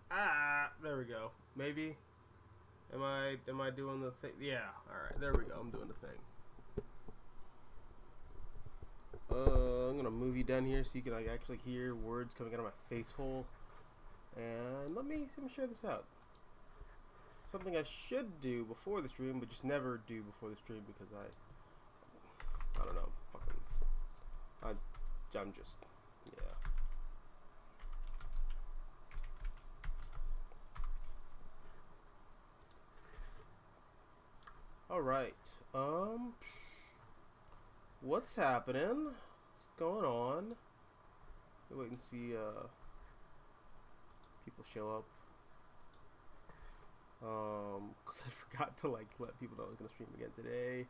There we go. Maybe. Am I doing the thing? Yeah. All right. There we go. I'm doing the thing. I'm gonna move you down here so you can like actually hear words coming out of my face hole. And let me share this out. Something I should do before the stream, but just never do before the stream because I don't know. I'm just, yeah. All right. What's happening? What's going on? Wait and see. People show up. Cause I forgot to like let people know I was gonna stream again today.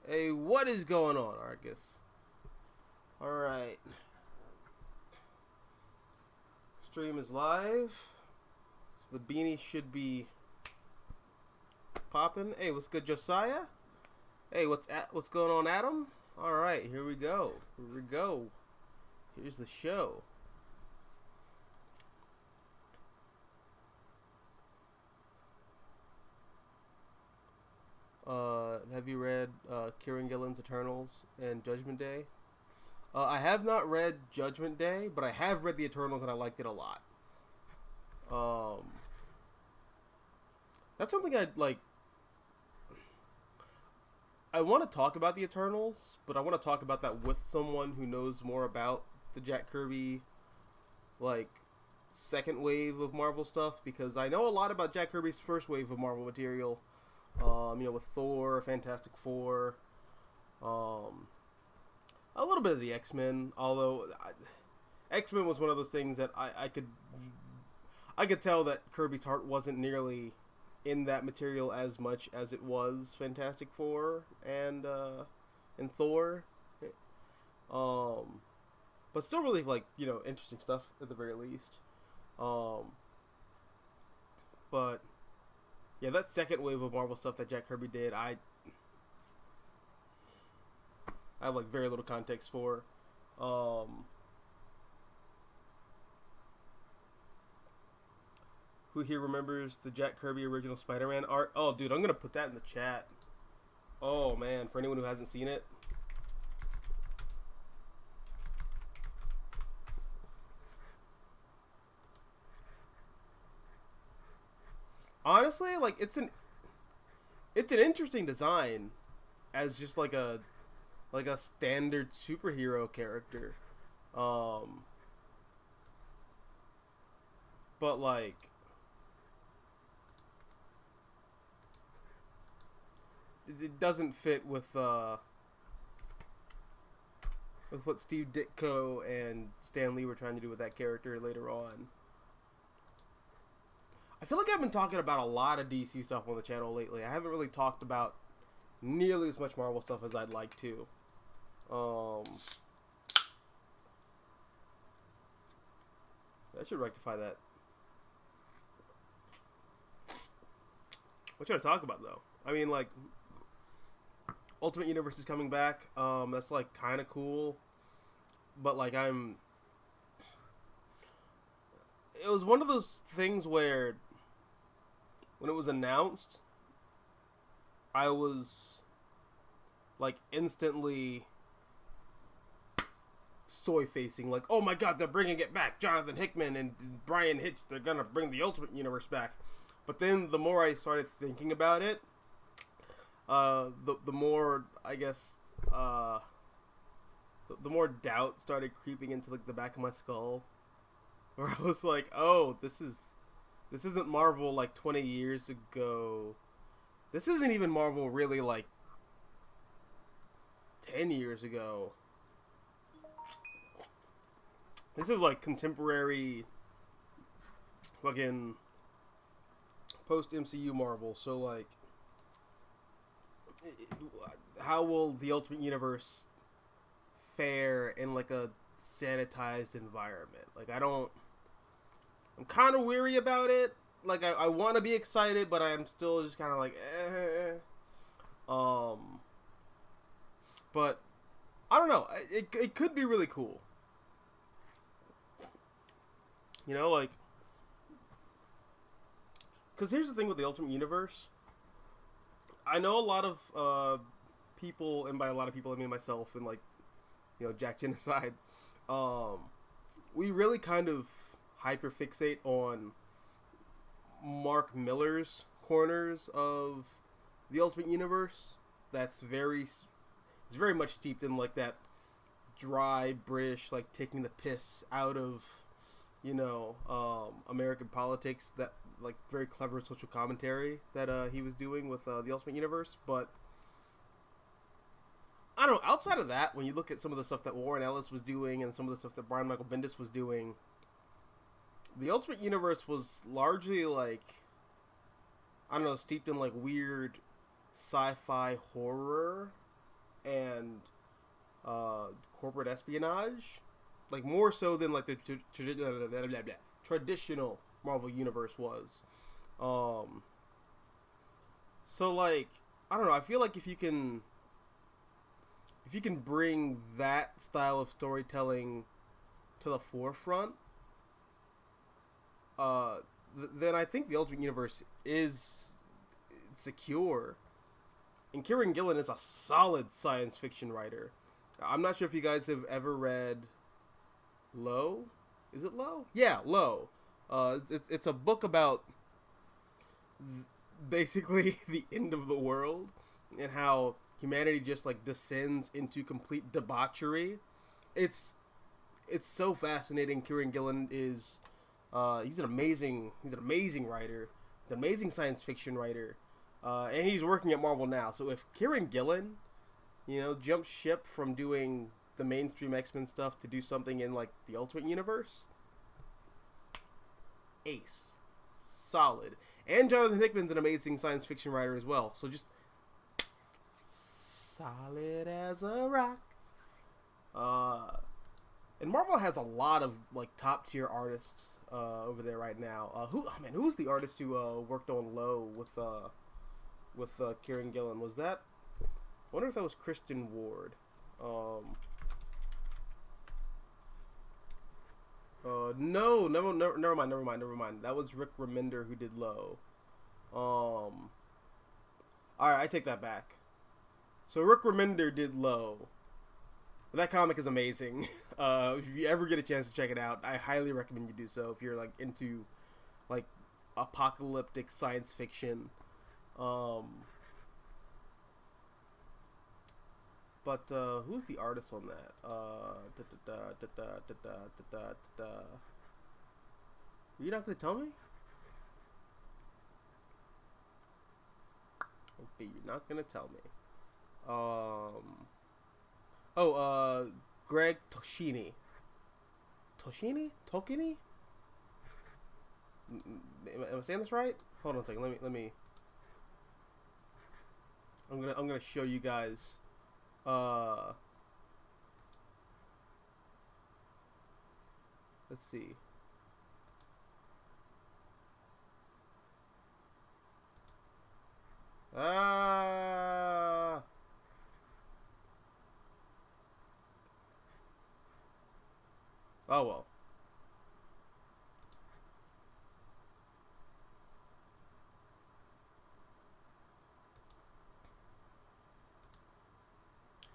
Hey, what is going on, Arcus? All right. Stream is live. So the beanie should be popping. Hey, what's good, Josiah? Hey, what's going on, Adam? All right, here we go. Here we go. Here's the show. Have you read Kieran Gillen's Eternals and Judgment Day? I have not read Judgment Day, but I have read the Eternals and I liked it a lot. That's something I'd like. I want to talk about the Eternals, but I want to talk about that with someone who knows more about the Jack Kirby, like, second wave of Marvel stuff, because I know a lot about Jack Kirby's first wave of Marvel material. With Thor, Fantastic Four, a little bit of the X-Men, although X-Men was one of those things that I could tell that Kirby's heart wasn't nearly in that material as much as it was Fantastic Four and Thor. But still really, like, interesting stuff at the very least. But yeah, that second wave of Marvel stuff that Jack Kirby did, I have like very little context for. Who here remembers the Jack Kirby original Spider-Man art? Oh, dude, I'm gonna put that in the chat. Oh man, for anyone who hasn't seen it. Honestly, like it's an interesting design as just like a standard superhero character. But like it doesn't fit with what Steve Ditko and Stan Lee were trying to do with that character later on. I feel like I've been talking about a lot of DC stuff on the channel lately. I haven't really talked about nearly as much Marvel stuff as I'd like to. I should rectify that. What should I talk about, though? I mean, like, Ultimate Universe is coming back. That's, like, kind of cool. But, like, it was one of those things where when it was announced, I was like instantly soy facing, like, oh my god, they're bringing it back. Jonathan Hickman and Brian Hitch, they're gonna bring the Ultimate Universe back. But then the more I started thinking about it, the more, I guess, the more doubt started creeping into like the back of my skull, where I was like, oh, this isn't Marvel like 20 years ago. This isn't even Marvel really like 10 years ago. This is like contemporary fucking post MCU Marvel. So like, how will the Ultimate Universe fare in like a sanitized environment? Like, I'm kind of weary about it. Like, I want to be excited, but I'm still just kind of like, But, I don't know. It could be really cool. You know, like, because here's the thing with the Ultimate Universe. I know a lot of people, and by a lot of people I mean myself and, like, you know, Jack Genocide. We really kind of hyperfixate on Mark Miller's corners of the Ultimate Universe. It's very much steeped in, like, that dry British, like, taking the piss out of, you know, American politics, that, like, very clever social commentary that he was doing with the Ultimate Universe. But I don't know, outside of that, when you look at some of the stuff that Warren Ellis was doing and some of the stuff that Brian Michael Bendis was doing, the Ultimate Universe was largely, like, I don't know, steeped in, like, weird sci-fi horror and corporate espionage, like, more so than, like, the traditional Marvel Universe was. So, like, I don't know, I feel like if you can bring that style of storytelling to the forefront, then I think the Ultimate Universe is secure. And Kieran Gillen is a solid science fiction writer. I'm not sure if you guys have ever read Low. Is it Low? Yeah, Low. It's a book about basically the end of the world and how humanity just, like, descends into complete debauchery. It's so fascinating. Kieran Gillen is he's an amazing writer. He's an amazing science fiction writer. And he's working at Marvel now. So if Kieran Gillen, you know, jumps ship from doing the mainstream X-Men stuff to do something in, like, the Ultimate Universe, ace. Solid. And Jonathan Hickman's an amazing science fiction writer as well. So just solid as a rock. And Marvel has a lot of, like, top tier artists over there right now. Who's the artist who worked on Low with Kieran Gillen? Was that? I wonder if that was Christian Ward. No, never mind. That was Rick Remender who did Low. Alright, I take that back. So Rick Remender did Low. That comic is amazing. If you ever get a chance to check it out, I highly recommend you do so if you're, like, into, like, apocalyptic science fiction. But who's the artist on that? You're not gonna tell me? Okay, you're not gonna tell me. Greg Toshini. Tokini? Am I saying this right? Hold on a second. Let me. I'm gonna show you guys. Let's see. Oh well.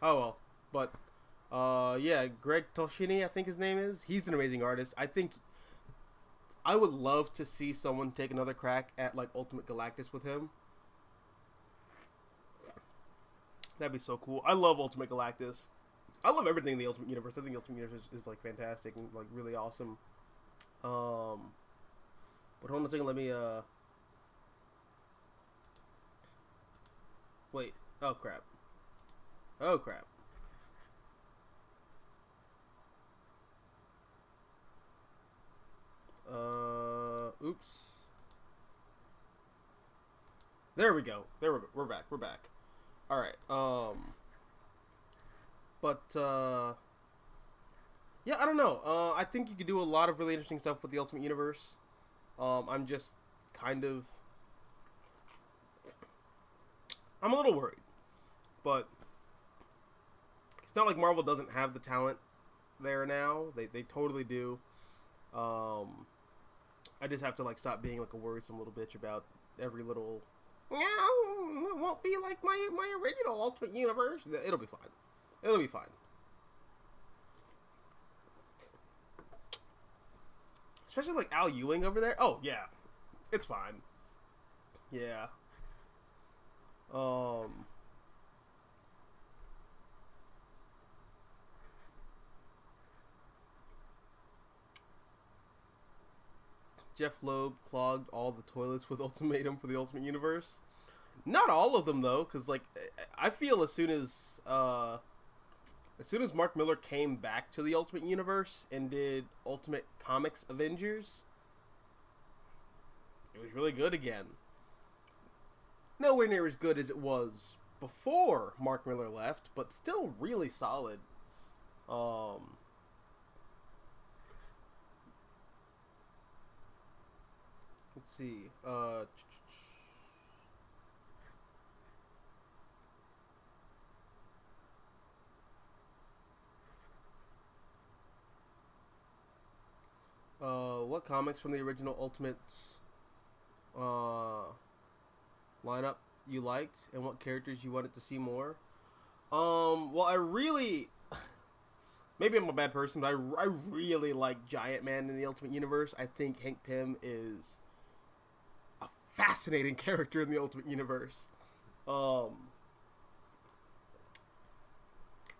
Oh well. But yeah, Greg Toshini, I think his name is. He's an amazing artist. I think I would love to see someone take another crack at, like, Ultimate Galactus with him. That'd be so cool. I love Ultimate Galactus. I love everything in the Ultimate Universe. I think the Ultimate Universe is like, fantastic and, like, really awesome. But hold on a second, let me, wait. Oh, crap. Oops. There we go. We're back. Alright, but, yeah, I don't know. I think you could do a lot of really interesting stuff with the Ultimate Universe. I'm just kind of... I'm a little worried. But it's not like Marvel doesn't have the talent there now. They totally do. I just have to like stop being like a worrisome little bitch about every little. No, it won't be like my original Ultimate Universe. It'll be fine. It'll be fine. Especially like Al Ewing over there. Oh yeah, it's fine. Yeah. Jeff Loeb clogged all the toilets with Ultimatum for the Ultimate Universe. Not all of them though, because like I feel as soon as Mark Millar came back to the Ultimate Universe and did Ultimate Comics Avengers, it was really good again. Nowhere near as good as it was before Mark Millar left, but still really solid. Let's see. What comics from the original Ultimates lineup you liked, and what characters you wanted to see more? Well, I really, maybe I'm a bad person, but I really like Giant Man in the Ultimate Universe. I think Hank Pym is a fascinating character in the Ultimate Universe.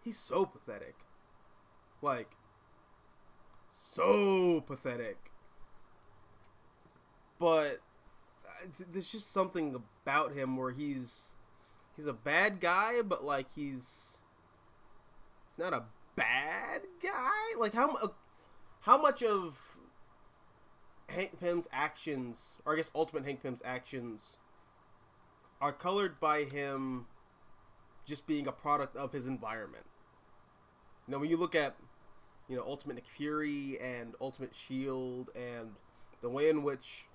He's so pathetic. Like, so pathetic. But there's just something about him where he's a bad guy, but like he's not a bad guy. Like how much of Hank Pym's actions, or I guess Ultimate Hank Pym's actions, are colored by him just being a product of his environment. You know, when you look at, you know, Ultimate Nick Fury and Ultimate Shield and the way in which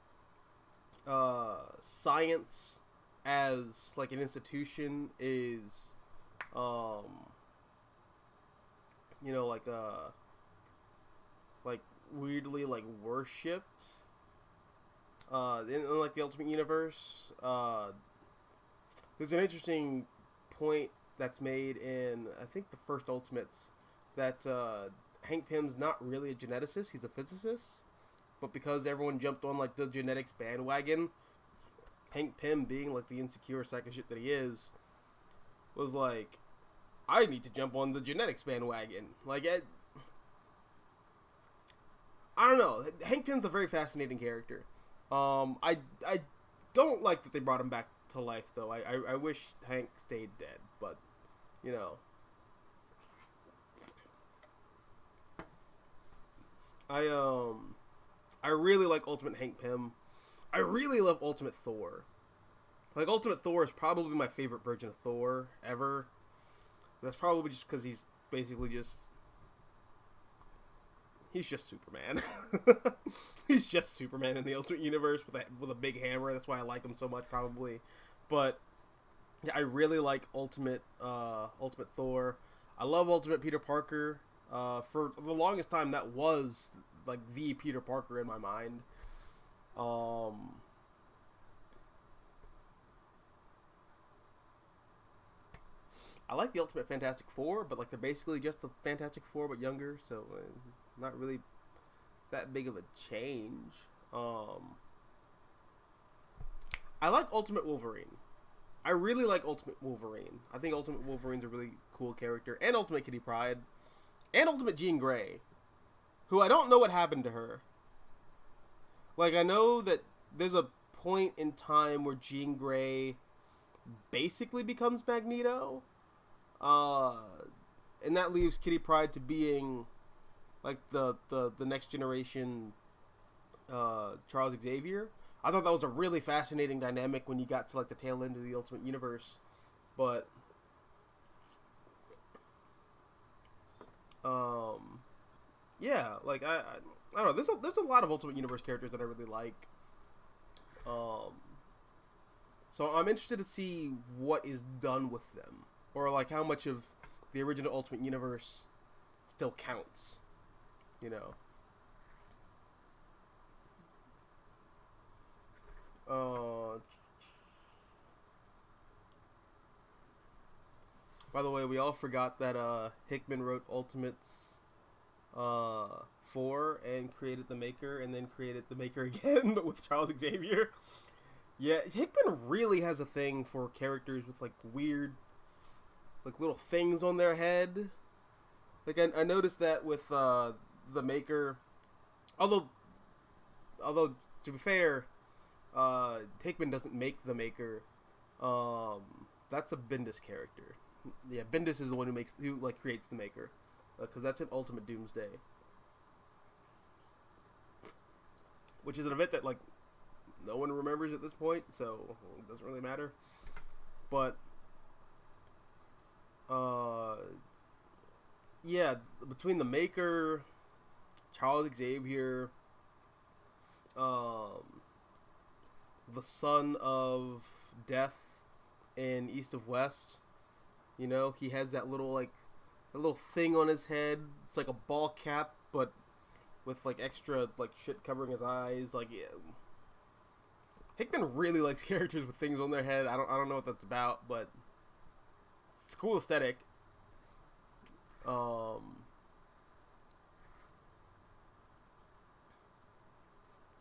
science as like an institution is you know, like weirdly like worshipped in like the Ultimate Universe. There's an interesting point that's made in, I think, the first Ultimates, that Hank Pym's not really a geneticist, he's a physicist. But because everyone jumped on like the genetics bandwagon, Hank Pym, being like the insecure sack of shit that he is, was like, I need to jump on the genetics bandwagon. Like, I don't know. Hank Pym's a very fascinating character. I don't like that they brought him back to life though. I wish Hank stayed dead, but you know. I really like Ultimate Hank Pym. I really love Ultimate Thor. Like, Ultimate Thor is probably my favorite version of Thor ever. That's probably just because he's basically just... He's just Superman. He's just Superman in the Ultimate Universe with a big hammer. That's why I like him so much, probably. But yeah, I really like Ultimate Thor. I love Ultimate Peter Parker. For the longest time, that was like the Peter Parker in my mind. I like the Ultimate Fantastic Four, but like they're basically just the Fantastic Four but younger, so it's not really that big of a change. I like Ultimate Wolverine. I really like Ultimate Wolverine. I think Ultimate Wolverine's a really cool character, and Ultimate Kitty Pryde, and Ultimate Jean Grey, who I don't know what happened to her. Like, I know that there's a point in time where Jean Grey basically becomes Magneto, and that leaves Kitty Pryde to being like the next generation Charles Xavier. I thought that was a really fascinating dynamic when you got to like the tail end of the Ultimate Universe, but yeah, like I don't know. There's a lot of Ultimate Universe characters that I really like. So I'm interested to see what is done with them, or like how much of the original Ultimate Universe still counts, you know. Uh, by the way, we all forgot that Hickman wrote Ultimates 4 and created the Maker, and then created the Maker again, but with Charles Xavier. Yeah, Hickman really has a thing for characters with like weird, like little things on their head. Like I noticed that with the Maker, although to be fair, Hickman doesn't make the Maker. That's a Bendis character. Yeah, Bendis is the one who creates the Maker, because that's in Ultimate Doomsday, which is an event that like no one remembers at this point, so it doesn't really matter. But yeah, between the Maker, Charles Xavier, the Son of Death in East of West, you know, he has that little thing on his head. It's like a ball cap, but with like extra like shit covering his eyes. Like, yeah. Hickman really likes characters with things on their head. I don't know what that's about, but it's a cool aesthetic.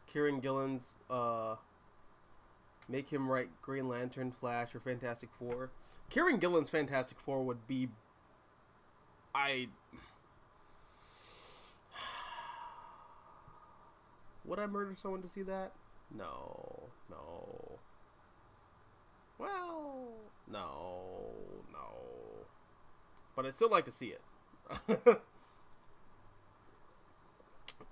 Kieran Gillen's make him write Green Lantern, Flash, or Fantastic Four. Kieran Gillen's Fantastic Four would be... Would I murder someone to see that? No. Well, no. But I'd still like to see it.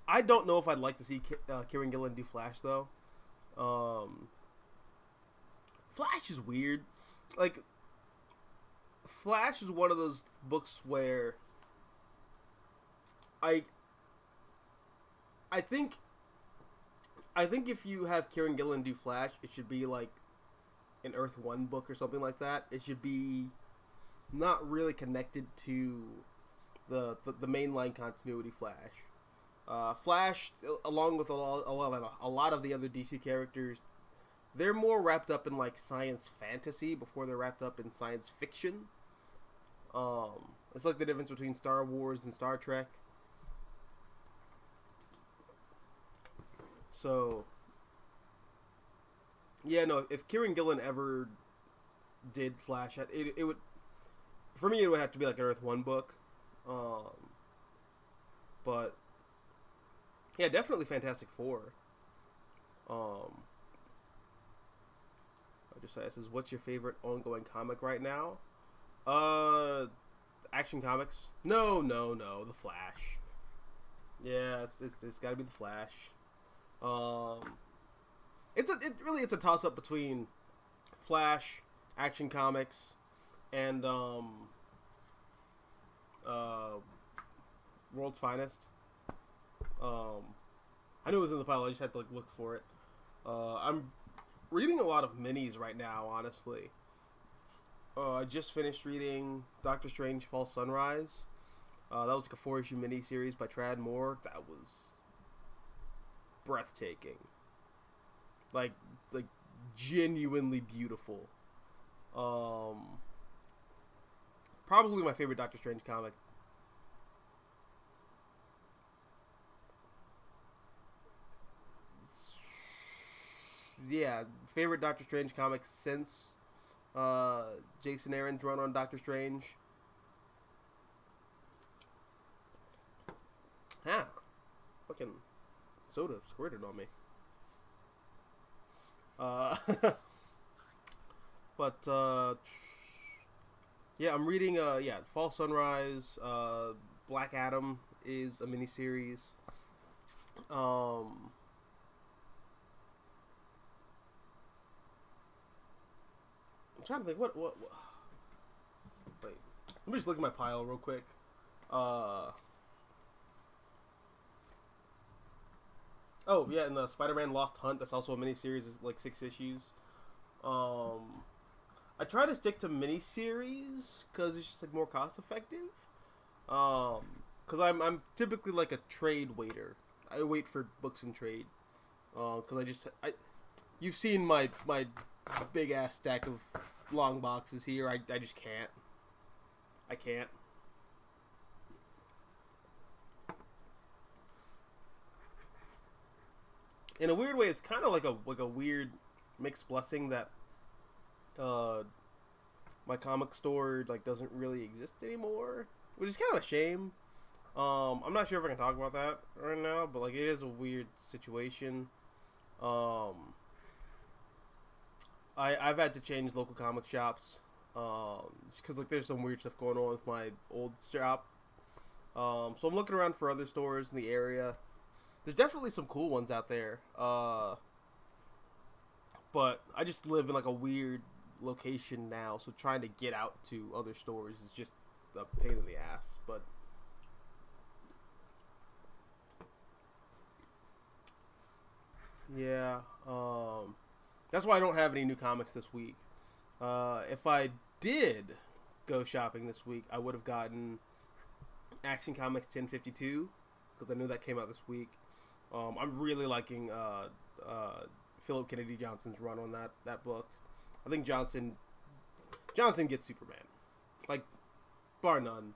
I don't know if I'd like to see Kieran Gillen do Flash, though. Flash is weird. Like, Flash is one of those books where I think if you have Kieran Gillen do Flash, it should be like an Earth 1 book or something like that. It should be not really connected to the mainline continuity Flash. Flash, along with a lot of the other DC characters, they're more wrapped up in like science fantasy before they're wrapped up in science fiction. It's like the difference between Star Wars and Star Trek. So, yeah, no, if Kieran Gillen ever did Flash, it would, for me, it would have to be like an Earth 1 book. But, yeah, definitely Fantastic Four. I just says, what's your favorite ongoing comic right now? Action Comics. No, The Flash. Yeah, it's got to be The Flash. It's a toss up between Flash, Action Comics, and World's Finest. I knew it was in the pile. I just had to look for it. I'm reading a lot of minis right now, honestly. I just finished reading Doctor Strange: False Sunrise. That was like a 4-issue miniseries by Trad Moore. That was breathtaking. Like genuinely beautiful. Probably my favorite Doctor Strange comic. Yeah, favorite Doctor Strange comic since Jason Aaron's run on Doctor Strange. Fucking soda squirted on me. But yeah, I'm reading Fall Sunrise. Black Adam is a miniseries. I'm trying to think what. Wait, let me just look at my pile real quick. Oh yeah, and the Spider-Man Lost Hunt. That's also a miniseries. It's like 6 issues. I try to stick to miniseries because it's just like more cost effective. Because I'm typically like a trade waiter. I wait for books in trade. Because You've seen my big ass stack of long boxes here. I just can't. I can't. In a weird way, it's kind of like a weird mixed blessing that my comic store like doesn't really exist anymore, which is kind of a shame. I'm not sure if I can talk about that right now, but like it is a weird situation. I've had to change local comic shops just because like there's some weird stuff going on with my old shop. So I'm looking around for other stores in the area. There's definitely some cool ones out there. But I just live in like a weird location now, so trying to get out to other stores is just a pain in the ass. But yeah, that's why I don't have any new comics this week. If I did go shopping this week, I would have gotten Action Comics 1052 because I knew that came out this week. I'm really liking Philip Kennedy Johnson's run on that book. I think Johnson gets Superman, like bar none,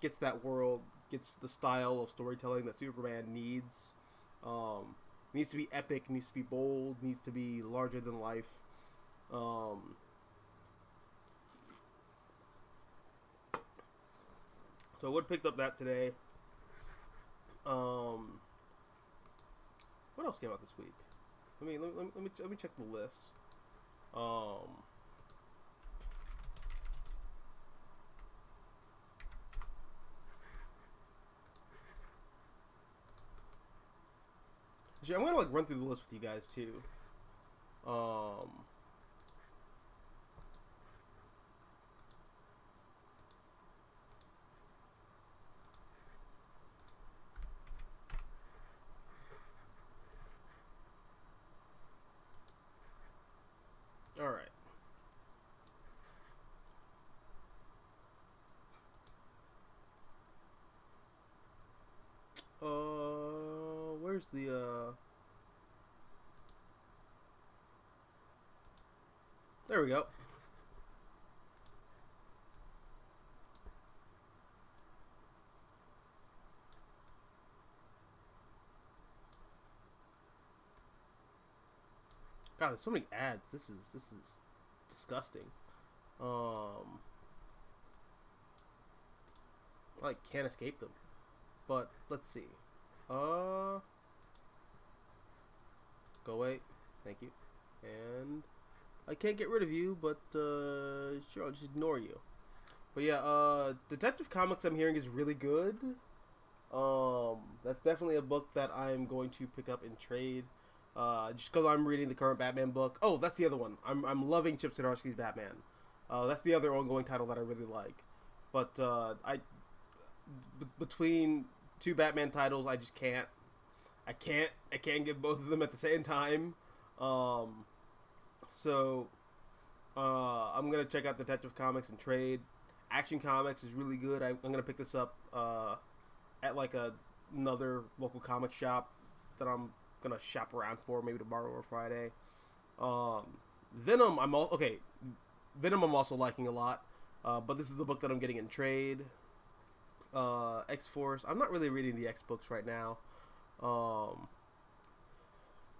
gets that world, gets the style of storytelling that Superman needs. Needs to be epic, needs to be bold, needs to be larger than life. So I would have picked up that today. What else came out this week? Let me check the list. Actually, I'm gonna like run through the list with you guys too. All right. Where's the There we go. God, there's so many ads. This is disgusting. I like can't escape them. But let's see. Go away. Thank you. And I can't get rid of you, but sure, I'll just ignore you. But yeah, Detective Comics I'm hearing is really good. That's definitely a book that I'm going to pick up in trade. Just because I'm reading the current Batman book. Oh, that's the other one. I'm loving Chip Zdarsky's Batman. That's the other ongoing title that I really like. But between two Batman titles, I just can't. I can't get both of them at the same time. So I'm gonna check out Detective Comics and trade. Action Comics is really good. I'm gonna pick this up at like another local comic shop that I'm gonna shop around for maybe tomorrow or Friday. Venom Venom I'm also liking a lot, but this is the book that I'm getting in trade. X-Force, I'm not really reading the X books right now.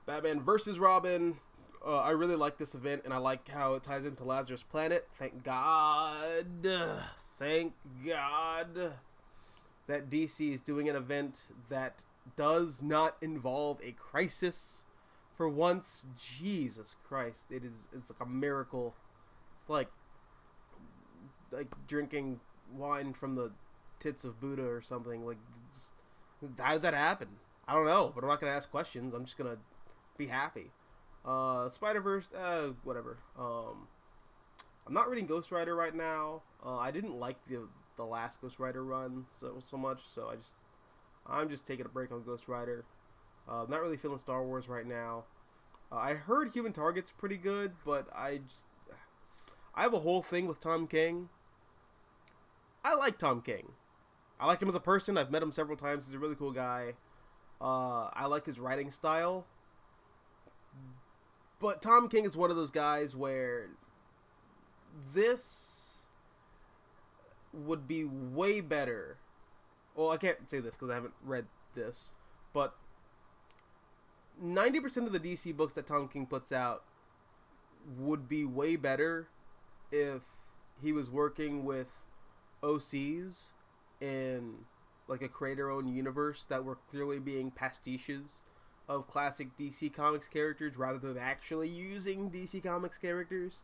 Batman versus Robin, I really like this event, and I like how it ties into Lazarus Planet. Thank God that DC is doing an event that does not involve a crisis for once. Jesus Christ, it's like a miracle. It's like drinking wine from the tits of Buddha or something. Like, how does that happen? I don't know, but I'm not gonna ask questions. I'm just gonna be happy. Spider-Verse, whatever. I'm not reading Ghost Rider right now. I didn't like the last Ghost Rider run so much, so I'm just taking a break on Ghost Rider. Not really feeling Star Wars right now. I heard Human Target's pretty good, but I have a whole thing with Tom King. I like Tom King. I like him as a person. I've met him several times. He's a really cool guy. I like his writing style. But Tom King is one of those guys where this would be way better. Well, I can't say this because I haven't read this, but 90% of the DC books that Tom King puts out would be way better if he was working with OCs in like a creator-owned universe that were clearly being pastiches of classic DC Comics characters rather than actually using DC Comics characters.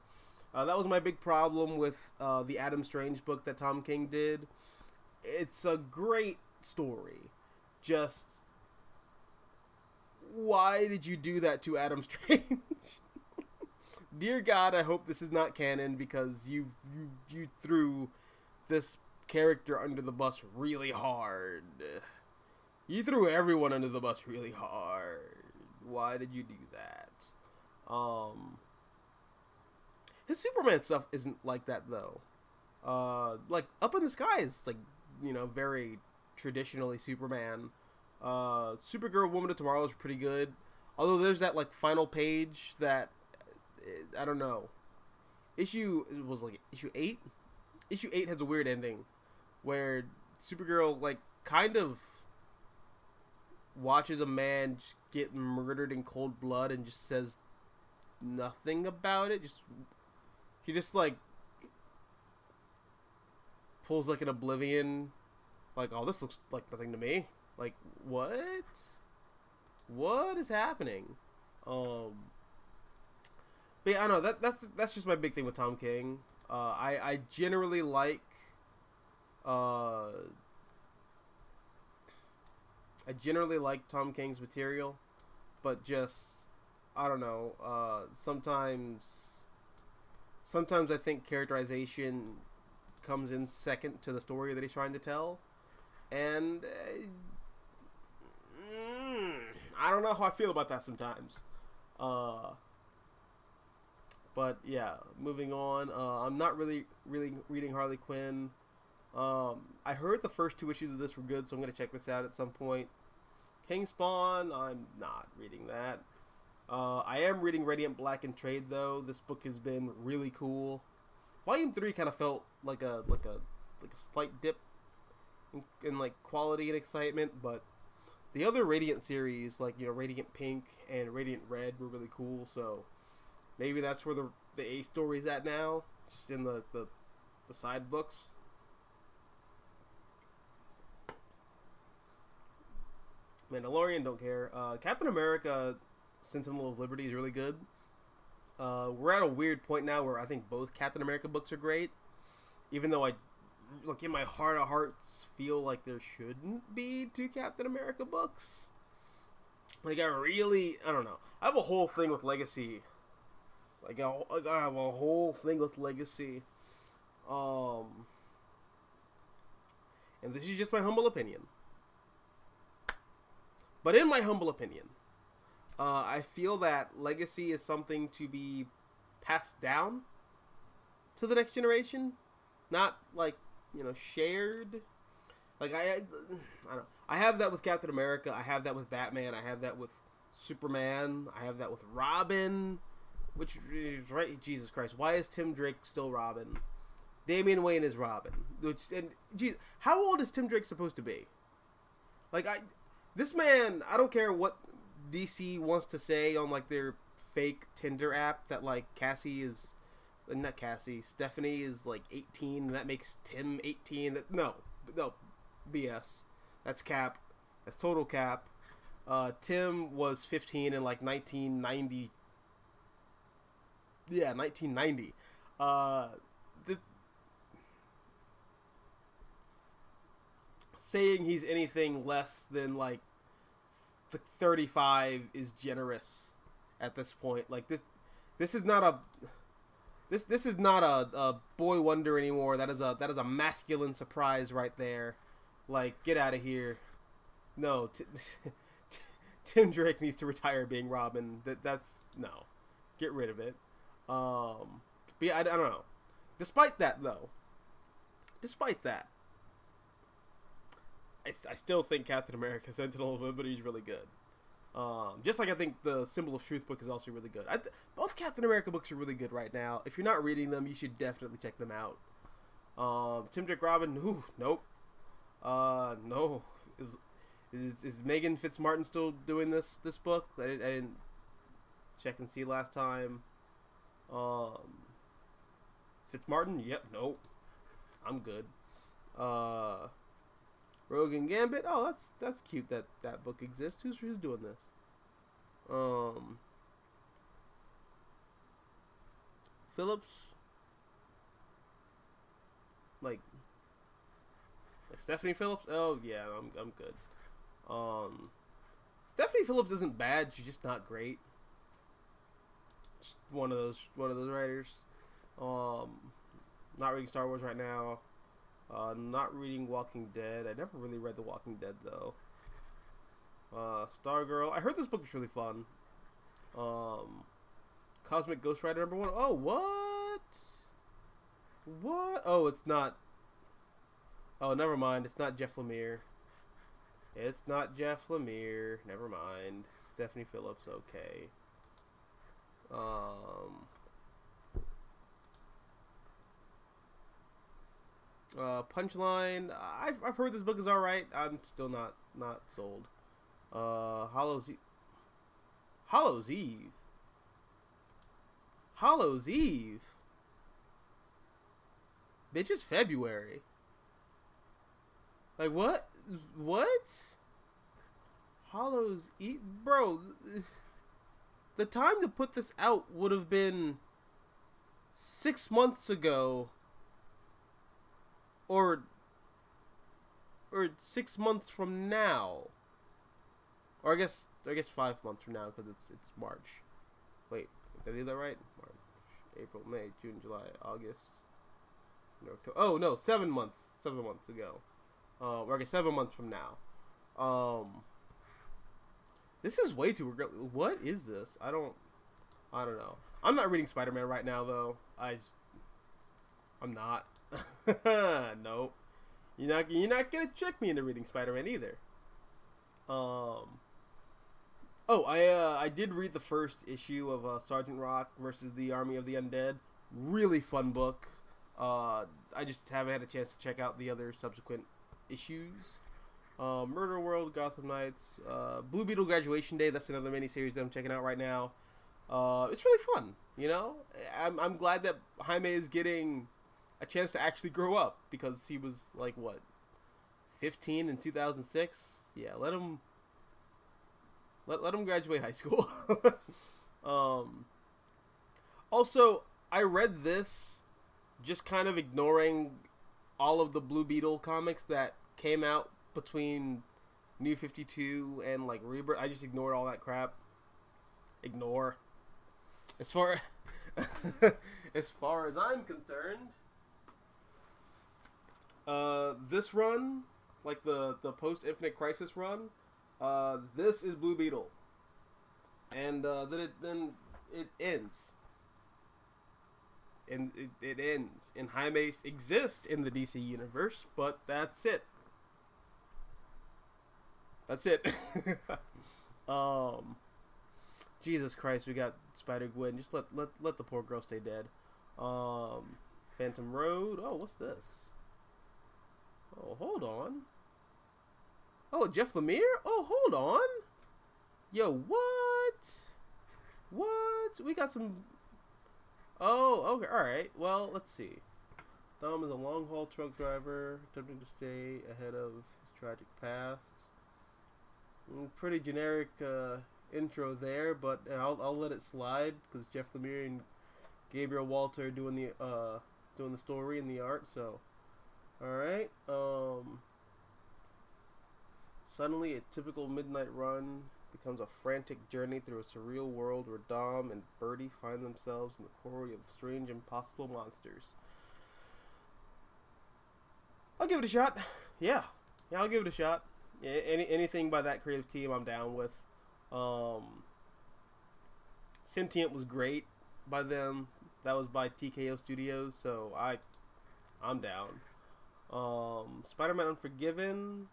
That was my big problem with the Adam Strange book that Tom King did. It's a great story. Just why did you do that to Adam Strange? Dear God, I hope this is not canon because you threw this character under the bus really hard. You threw everyone under the bus really hard. Why did you do that? His Superman stuff isn't like that though. Like Up in the Sky is like, you know, very traditionally Superman. Supergirl Woman of Tomorrow is pretty good. Although there's that like final page that I don't know. Issue 8? Issue 8 has a weird ending where Supergirl like kind of watches a man just get murdered in cold blood and just says nothing about it. He just like pulls like an Oblivion, like, oh, this looks like nothing to me. Like, what is happening? But yeah, I don't know, that's just my big thing with Tom King. I generally like Tom King's material, but just I don't know. Sometimes I think characterization comes in second to the story that he's trying to tell, and I don't know how I feel about that sometimes. But yeah, moving on. I'm not really reading Harley Quinn. I heard the first 2 issues of this were good, so I'm going to check this out at some point. King Spawn, I'm not reading that. I am reading Radiant Black in trade though. This book has been really cool. Volume 3 kind of felt like a slight dip in like quality and excitement, but the other Radiant series, like, you know, Radiant Pink and Radiant Red, were really cool. So maybe that's where the A story's at now, just in the side books. Mandalorian, don't care. Captain America Sentinel of Liberty is really good. We're at a weird point now where I think both Captain America books are great, even though I, like, in my heart of hearts feel like there shouldn't be 2 Captain America books. Like, I don't know. I have a whole thing with Legacy. I have a whole thing with Legacy. And this is just my humble opinion. But in my humble opinion, I feel that Legacy is something to be passed down to the next generation, not, like, you know, shared. Like, I don't know. I have that with Captain America. I have that with Batman. I have that with Superman. I have that with Robin. Which is right. Jesus Christ. Why is Tim Drake still Robin? Damian Wayne is Robin. Geez, how old is Tim Drake supposed to be? Like, this man, I don't care what DC wants to say on, like, their fake Tinder app that, like, Stephanie is, like, 18, and that makes Tim 18. No, BS. That's cap. That's total cap. Tim was 15 in, like, 1990. Yeah, 1990. Saying he's anything less than, like, 35 is generous at this point. Like, this is not a boy wonder anymore. That is a masculine surprise right there. Like, get out of here. No, Tim Drake needs to retire being Robin. That's no, get rid of it. But yeah, I don't know. Despite that, I still think Captain America Sentinel of Liberty is really good. Just like I think the Symbol of Truth book is also really good. Both Captain America books are really good right now. If you're not reading them, you should definitely check them out. Tim Drake Robin, ooh, nope. No. Is Megan Fitzmartin still doing this book? I didn't check and see last time. Fitzmartin, yep, nope. I'm good. Rogue and Gambit, oh, that's cute that book exists. Who's doing this? Phillips, like Stephanie Phillips. Oh yeah, I'm good. Stephanie Phillips isn't bad. She's just not great. Just one of those writers. Not reading Star Wars right now. Not reading Walking Dead. I never really read The Walking Dead though. Stargirl. I heard this book is really fun. Cosmic Ghost Rider #1. Oh, what? What? Oh, it's not. Oh, never mind. It's not Jeff Lemire. It's not Jeff Lemire. Never mind. Stephanie Phillips. Okay. Punchline. I've heard this book is all right. I'm still not sold. Hallows Eve. Hallows Eve. Hallows Eve. Bitch, it's February. Like what? What? Hallows Eve, bro. The time to put this out would have been 6 months ago. Or 6 months from now, or I guess 5 months from now because it's March. Wait, did I do that right? March, April, May, June, July, August. No, oh no, 7 months. 7 months ago. Or I guess 7 months from now. This is way too. What is this? I don't know. I'm not reading Spider-Man right now though. I'm not. Nope. You're not gonna trick me into reading Spider-Man either. Oh, I did read the first issue of Sergeant Rock versus the Army of the Undead. Really fun book. I just haven't had a chance to check out the other subsequent issues. Murder World, Gotham Knights, Blue Beetle Graduation Day. That's another miniseries that I'm checking out right now. It's really fun. You know, I'm glad that Jaime is getting a chance to actually grow up because he was like what, 15 in 2006. Yeah, let him graduate high school. Also, I read this just kind of ignoring all of the Blue Beetle comics that came out between New 52 and like Rebirth. I just ignored all that crap. Ignore. As far as I'm concerned, this run, like the post Infinite Crisis run, this is Blue Beetle, and then it ends, and it ends, and Jaime exists in the DC universe, but that's it. That's it. Jesus Christ, we got Spider-Gwen. Just let the poor girl stay dead. Phantom Road. Oh, what's this? Oh, hold on. Oh, Jeff Lemire? Oh, hold on. Yo, what? What? We got some... Oh, okay, alright. Well, let's see. Dom is a long-haul truck driver, attempting to stay ahead of his tragic past. Pretty generic intro there, but I'll let it slide, because Jeff Lemire and Gabriel Walter are doing the story and the art, so... Alright, suddenly a typical midnight run becomes a frantic journey through a surreal world where Dom and Birdie find themselves in the quarry of strange, impossible monsters. I'll give it a shot. Yeah, I'll give it a shot. Anything by that creative team I'm down with. Sentient was great by them. That was by TKO Studios, so I'm down. Spider-Man Unforgiven.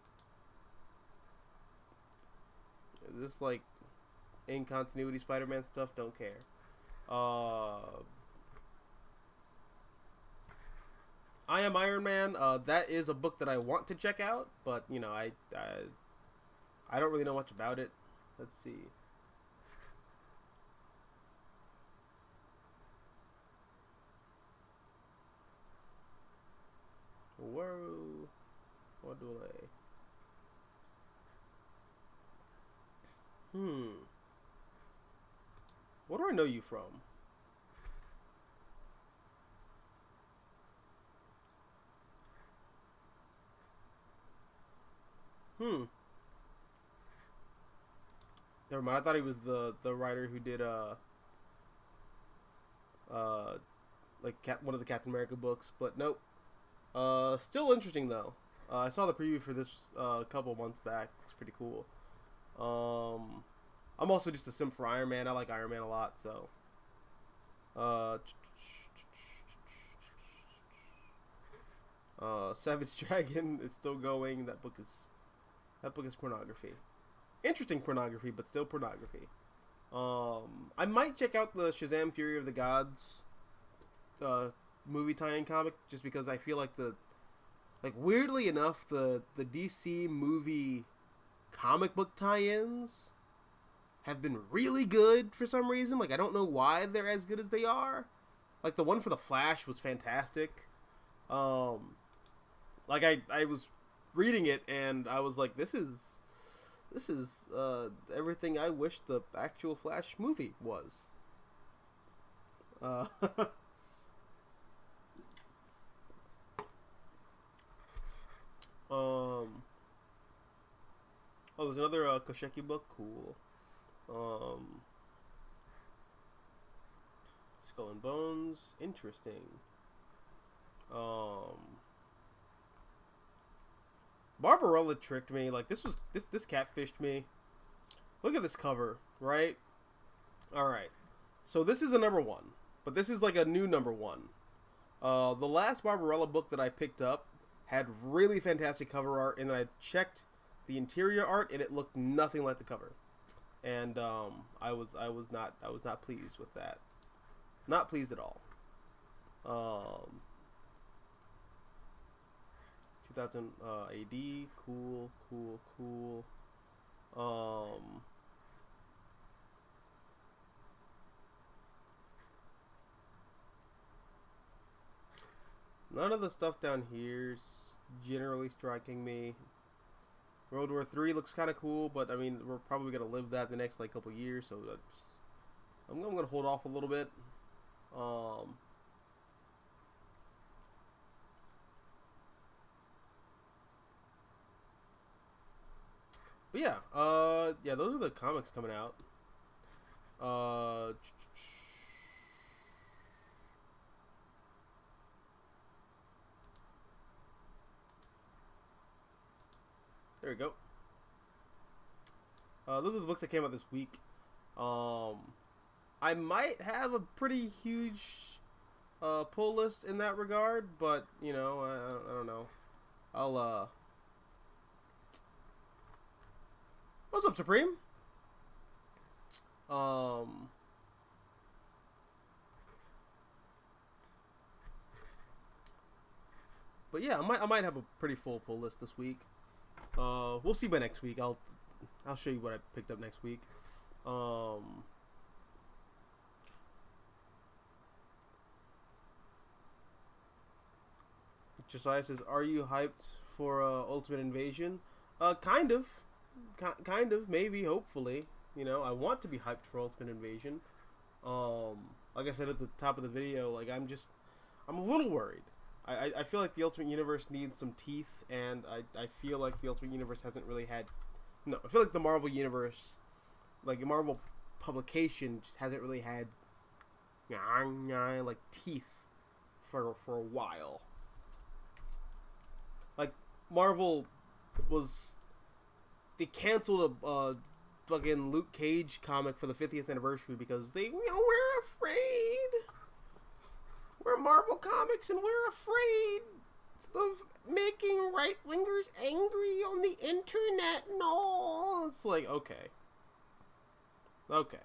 This like in continuity Spider-Man stuff, don't care. I Am Iron Man. That is a book that I want to check out, but you know, I don't really know much about it. Let's see. Whoa. What do I? What do I know you from? Never mind. I thought he was the writer who did like one of the Captain America books, but nope. Still interesting though. I saw the preview for this a couple months back. It's pretty cool. I'm also just a simp for Iron Man. I like Iron Man a lot, so. Savage Dragon is still going. That book is pornography. Interesting pornography, but still pornography. I might check out the Shazam! Fury of the Gods movie tie-in comic, just because I feel like weirdly enough, the DC movie comic book tie-ins have been really good for some reason. Like, I don't know why they're as good as they are. Like, the one for the Flash was fantastic. Like, I was reading it and I was like, this is everything I wish the actual Flash movie was. Oh, there's another Kosheki book. Cool. Skull and Bones. Interesting. Barbarella tricked me. Like, this catfished me. Look at this cover, right? Alright. So this is a number 1. But this is like a new number 1. The last Barbarella book that I picked up had really fantastic cover art, and then I checked the interior art and it looked nothing like the cover. And I was not pleased with that. Not pleased at all. 2000 AD, cool. None of the stuff down here's generally striking me. World War III looks kind of cool, but I mean, we're probably gonna live that the next couple years, so I'm gonna hold off a little bit. But yeah, those are the comics coming out. There we go. Those are the books that came out this week. I might have a pretty huge pull list in that regard, but you know, I don't know. What's up, Supreme? But yeah, I might have a pretty full pull list this week. We'll see by next week. I'll show you what I picked up next week. Josiah says, "Are you hyped for Ultimate Invasion?" Kind of, maybe, hopefully. You know, I want to be hyped for Ultimate Invasion. Like I said at the top of the video, like I'm a little worried. I feel like the Ultimate Universe needs some teeth, and I feel like the Ultimate Universe hasn't really had... No, I feel like the Marvel Universe, like Marvel publication, just hasn't really had like teeth for a while. Like, Marvel they canceled a fucking Luke Cage comic for the 50th anniversary because we're afraid. We're Marvel Comics and we're afraid of making right-wingers angry on the internet and all. It's like, okay. Okay.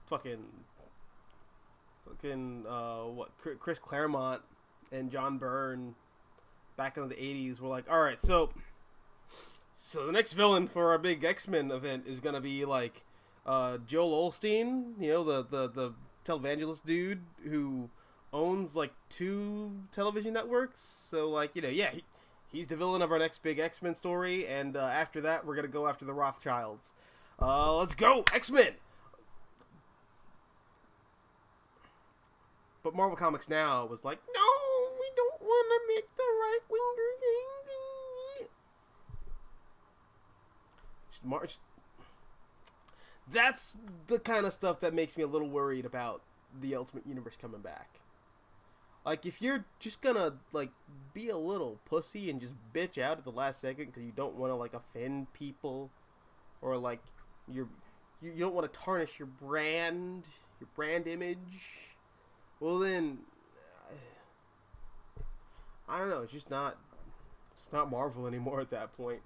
Fucking, what? Chris Claremont and John Byrne back in the '80s were like, all right, so the next villain for our big X-Men event is gonna be like Joel Olstein, the televangelist dude who owns like 2 television networks. So like, he's the villain of our next big X-Men story, and after that, we're gonna go after the Rothschilds. Let's go, X-Men! But Marvel Comics Now was like, no, we don't want to make the right-wingers angry. That's the kind of stuff that makes me a little worried about the Ultimate Universe coming back. Like, if you're just gonna, like, be a little pussy and just bitch out at the last second because you don't want to, like, offend people, or, like, you don't want to tarnish your brand image, well then, I don't know, it's not Marvel anymore at that point.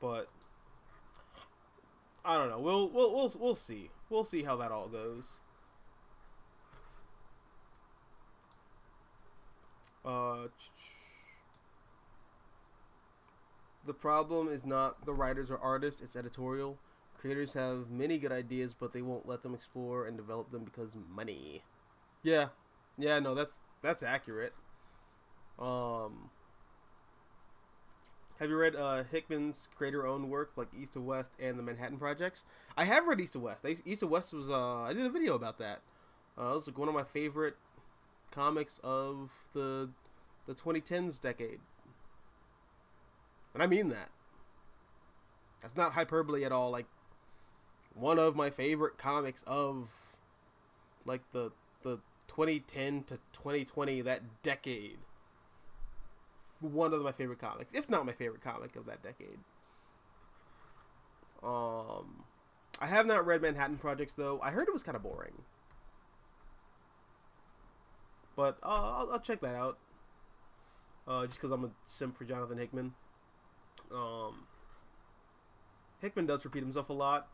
But I don't know. We'll see. We'll see how that all goes. The problem is not the writers or artists, it's editorial. Creators have many good ideas, but they won't let them explore and develop them because money. Yeah. Yeah, no, that's accurate. Have you read Hickman's creator-owned work, like East to West and the Manhattan Projects? I have read East to West. East to West was, I did a video about that. It was like one of my favorite comics of the 2010s decade. And I mean that. That's not hyperbole at all. Like, one of my favorite comics of, like, the 2010 to 2020, that decade. One of my favorite comics, if not my favorite comic of that decade. I have not read Manhattan Projects, though. I heard it was kind of boring. But I'll check that out. Just because I'm a simp for Jonathan Hickman. Hickman does repeat himself a lot.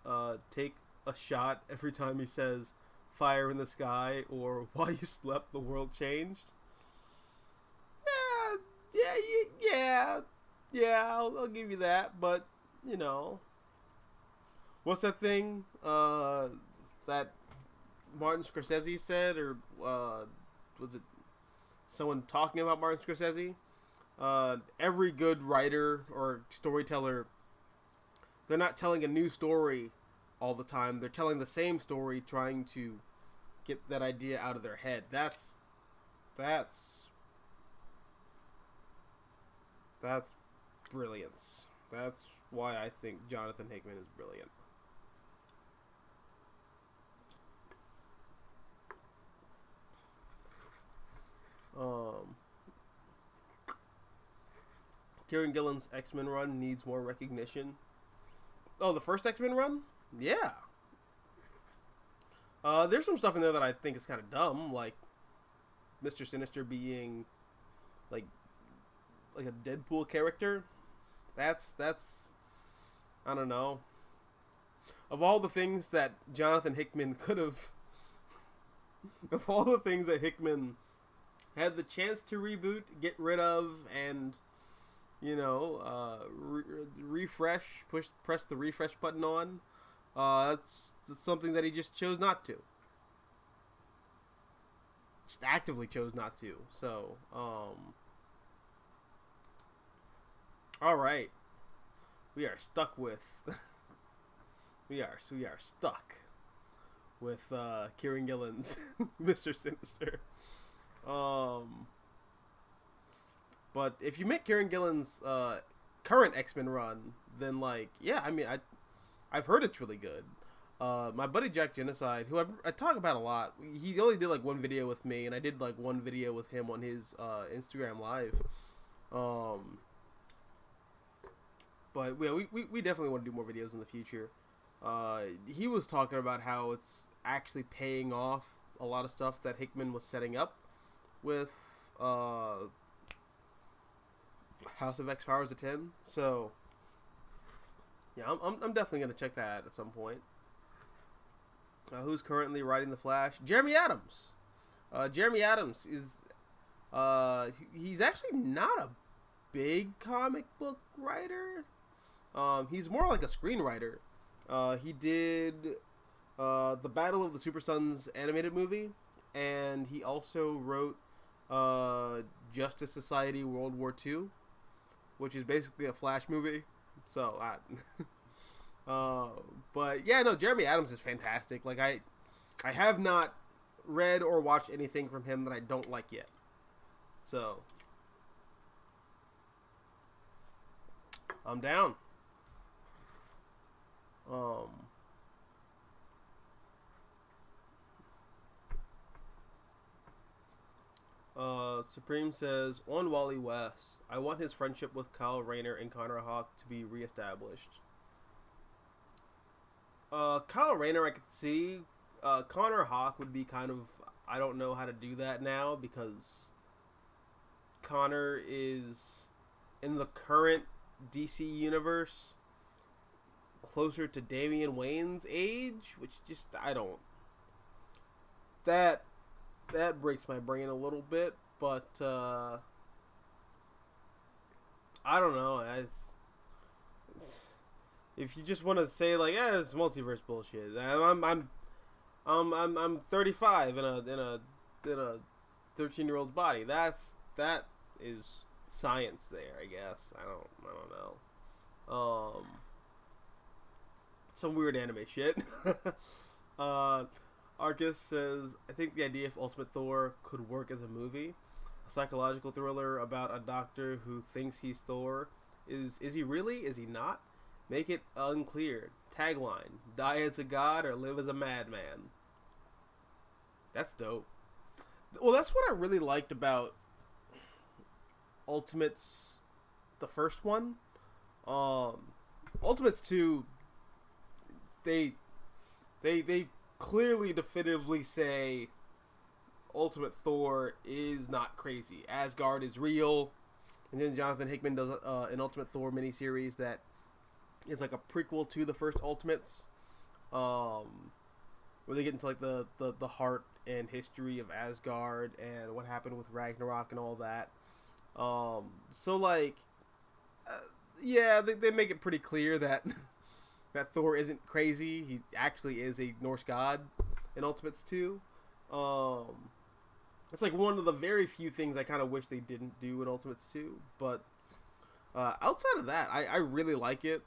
Take a shot every time he says "fire in the sky" or "while you slept, the world changed." Yeah. I'll give you that. But what's that thing that Martin Scorsese said, or was it someone talking about Martin Scorsese? Every good writer or storyteller, they're not telling a new story all the time. They're telling the same story, trying to get that idea out of their head. That's brilliance. That's why I think Jonathan Hickman is brilliant. Kieran Gillen's X-Men run needs more recognition. Oh, the first X-Men run? Yeah. There's some stuff in there that I think is kind of dumb, like Mr. Sinister being like a Deadpool character. That's I don't know. Of all the things that Jonathan Hickman could have, of all the things that Hickman had the chance to reboot, get rid of, and refresh, press the refresh button on. That's something that he just chose not to. Just actively chose not to. So, all right, we are stuck with. we are stuck with Kieran Gillen's Mr. Sinister. But if you make Kieran Gillen's current X-Men run, then I've heard it's really good. My buddy Jack Genocide, who I talk about a lot, he only did like one video with me, and I did like one video with him on his Instagram Live. But we definitely want to do more videos in the future. He was talking about how it's actually paying off a lot of stuff that Hickman was setting up with House of X Powers a 10. So yeah, I'm definitely gonna check that out at some point. Who's currently writing the Flash? Jeremy Adams. Jeremy Adams is he's actually not a big comic book writer. He's more like a screenwriter. He did the Battle of the Super Sons animated movie, and he also wrote Justice Society World War II, which is basically a Flash movie. So, but yeah, no, Jeremy Adams is fantastic. Like I have not read or watched anything from him that I don't like yet. So, I'm down. Supreme says, on Wally West, I want his friendship with Kyle Rayner and Connor Hawk to be reestablished. Kyle Rayner I could see. Connor Hawk would be kind of, I don't know how to do that now because Connor is, in the current DC universe, closer to Damian Wayne's age, which just, I don't. That breaks my brain a little bit, but I don't know. If you just want to say like, yeah, it's multiverse bullshit. I'm 35 in a 13-year-old's body. That is science there, I guess. I don't know. Some weird anime shit. Arcus says, I think the idea of Ultimate Thor could work as a movie. A psychological thriller about a doctor who thinks he's Thor. Is he really? Is he not? Make it unclear. Tagline, die as a god or live as a madman. That's dope. Well, that's what I really liked about Ultimates, the first one. Ultimates 2, they clearly definitively say Ultimate Thor is not crazy. Asgard is real. And then Jonathan Hickman does an Ultimate Thor miniseries that is like a prequel to the first Ultimates, where they get into like the heart and history of Asgard and what happened with Ragnarok and all that. So like, yeah, they make it pretty clear that that Thor isn't crazy. He actually is a Norse god in Ultimates 2. It's like one of the very few things I kind of wish they didn't do in Ultimates 2. But outside of that, I really like it.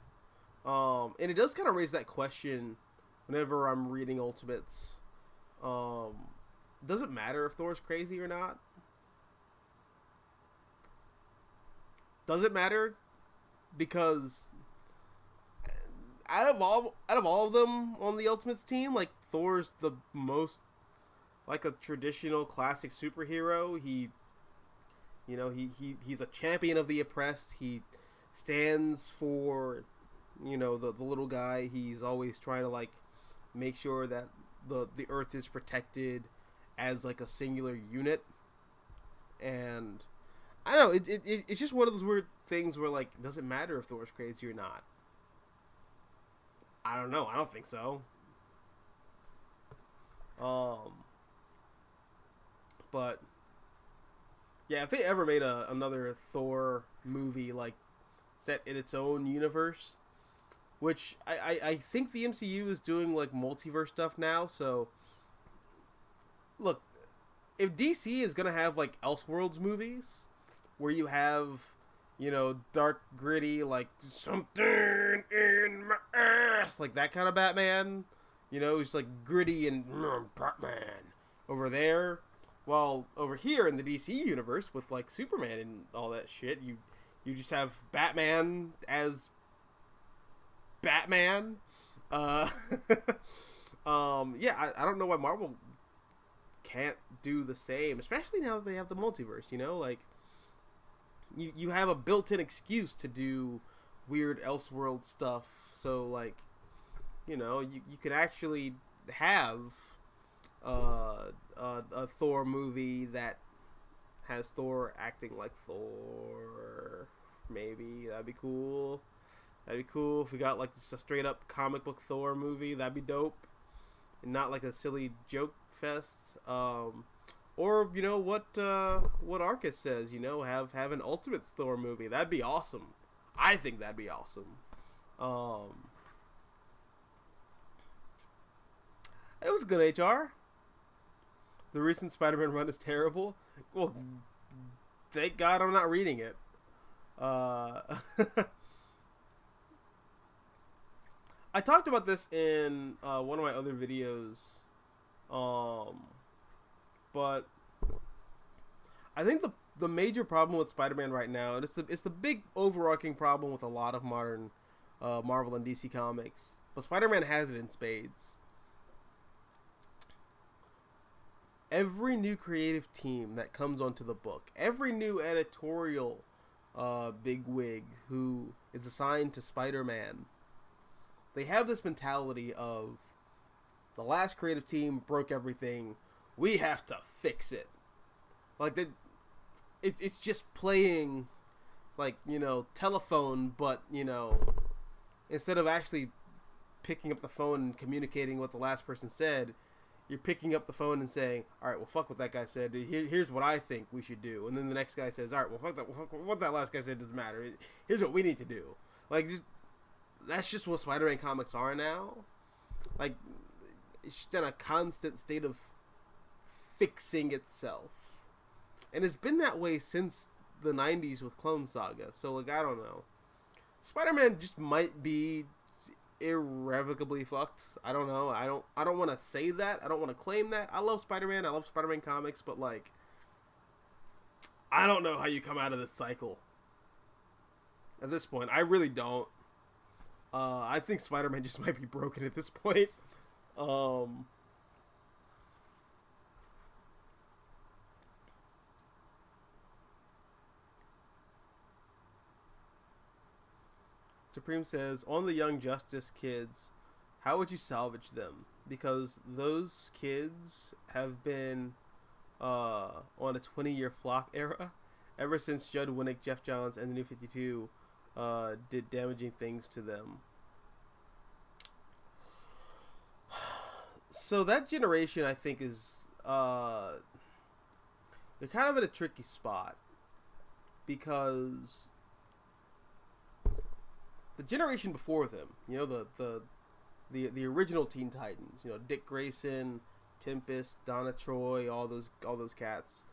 And it does kind of raise that question whenever I'm reading Ultimates. Does it matter if Thor's crazy or not? Does it matter? Because out of all of them on the Ultimates team, like Thor's the most like a traditional classic superhero. He's a champion of the oppressed. He stands for, the little guy. He's always trying to like make sure that the earth is protected as like a singular unit. And I don't know, it's just one of those weird things where like, does it matter if Thor's crazy or not? I don't know. I don't think so. But yeah, if they ever made another Thor movie like set in its own universe, which I think the MCU is doing like multiverse stuff now. So look, if DC is gonna have like Elseworlds movies where you have, dark, gritty, like something in my ass, like that kind of Batman, it's like gritty and Batman over there. Well, over here in the DC universe with like Superman and all that shit, you just have Batman as Batman. Yeah, I don't know why Marvel can't do the same, especially now that they have the multiverse. Like you have a built-in excuse to do weird Elseworld stuff. So like, you could actually have a Thor movie that has Thor acting like Thor. Maybe that'd be cool. That'd be cool if we got like just a straight up comic book Thor movie. That'd be dope, and not like a silly joke fest. Or you know what Arcus says. You know, have an Ultimate Thor movie. That'd be awesome. I think that'd be awesome. It was good, HR. The recent Spider-Man run is terrible. Well, thank God I'm not reading it. I talked about this in one of my other videos, but I think the major problem with Spider-Man right now, and it's the big overarching problem with a lot of modern Marvel and DC comics, but Spider-Man has it in spades. Every new creative team that comes onto the book, every new editorial bigwig who is assigned to Spider-Man, they have this mentality of the last creative team broke everything. We have to fix it. Like it's just playing, like, you know, telephone, but you know, instead of actually picking up the phone and communicating what the last person said, you're picking up the phone and saying, all right, well, fuck what that guy said. Here's what I think we should do. And then the next guy says, all right, well, fuck that. What that last guy said doesn't matter. Here's what we need to do. Like, that's just what Spider-Man comics are now. Like, it's just in a constant state of fixing itself. And it's been that way since the 90s with Clone Saga. So, like, I don't know. Spider-Man just might be irrevocably fucked. I don't know. I don't want to say that. I don't want to claim that. I love Spider-Man. I love Spider-Man comics, but like, I don't know how you come out of this cycle. At this point, I really don't. I think Spider-Man just might be broken at this point. Supreme says, on the Young Justice kids, how would you salvage them? Because those kids have been on a 20-year flop era ever since Judd Winnick, Jeff Johns, and the New 52 did damaging things to them. So that generation, I think, is they're kind of in a tricky spot, because the generation before them, you know, the original Teen Titans, you know, Dick Grayson, Tempest, Donna Troy, all those cats,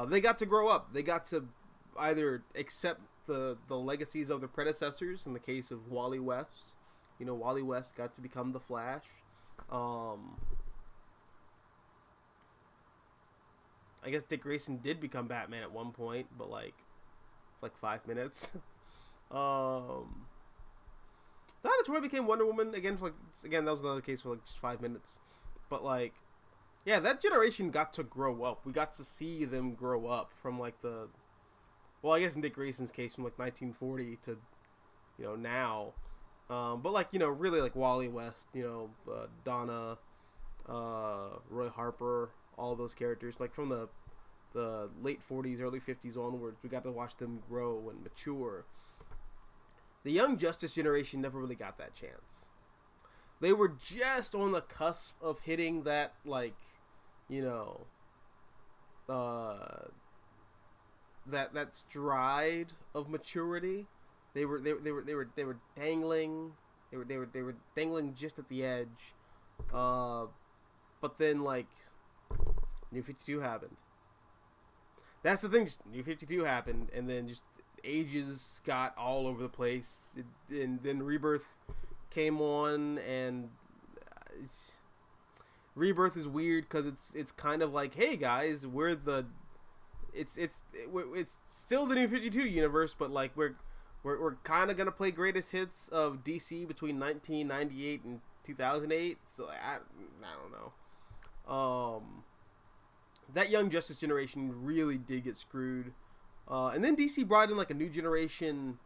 they got to grow up. They got to either accept the legacies of their predecessors. In the case of Wally West, you know, Wally West got to become the Flash. I guess Dick Grayson did become Batman at one point, but like 5 minutes. Donna Troy became Wonder Woman again. That was another case for like just 5 minutes. But like, yeah, that generation got to grow up. We got to see them grow up from like I guess in Dick Grayson's case, from like 1940 to, you know, now. But like, you know, really like Wally West, you know, Donna, Roy Harper, all those characters, like from the late 40s, early 50s onwards, we got to watch them grow and mature. The Young Justice generation never really got that chance. They were just on the cusp of hitting that, like, you know, that stride of maturity. They were dangling. They were dangling just at the edge. But then, like, New 52 happened. That's the thing. New 52 happened, and then just ages got all over the place, and then Rebirth came on, and Rebirth is weird because it's kind of like, hey guys, it's still the New 52 universe, but like we're kind of gonna play greatest hits of DC between 1998 and 2008. So I don't know. That Young Justice generation really did get screwed. And then DC brought in like a new generation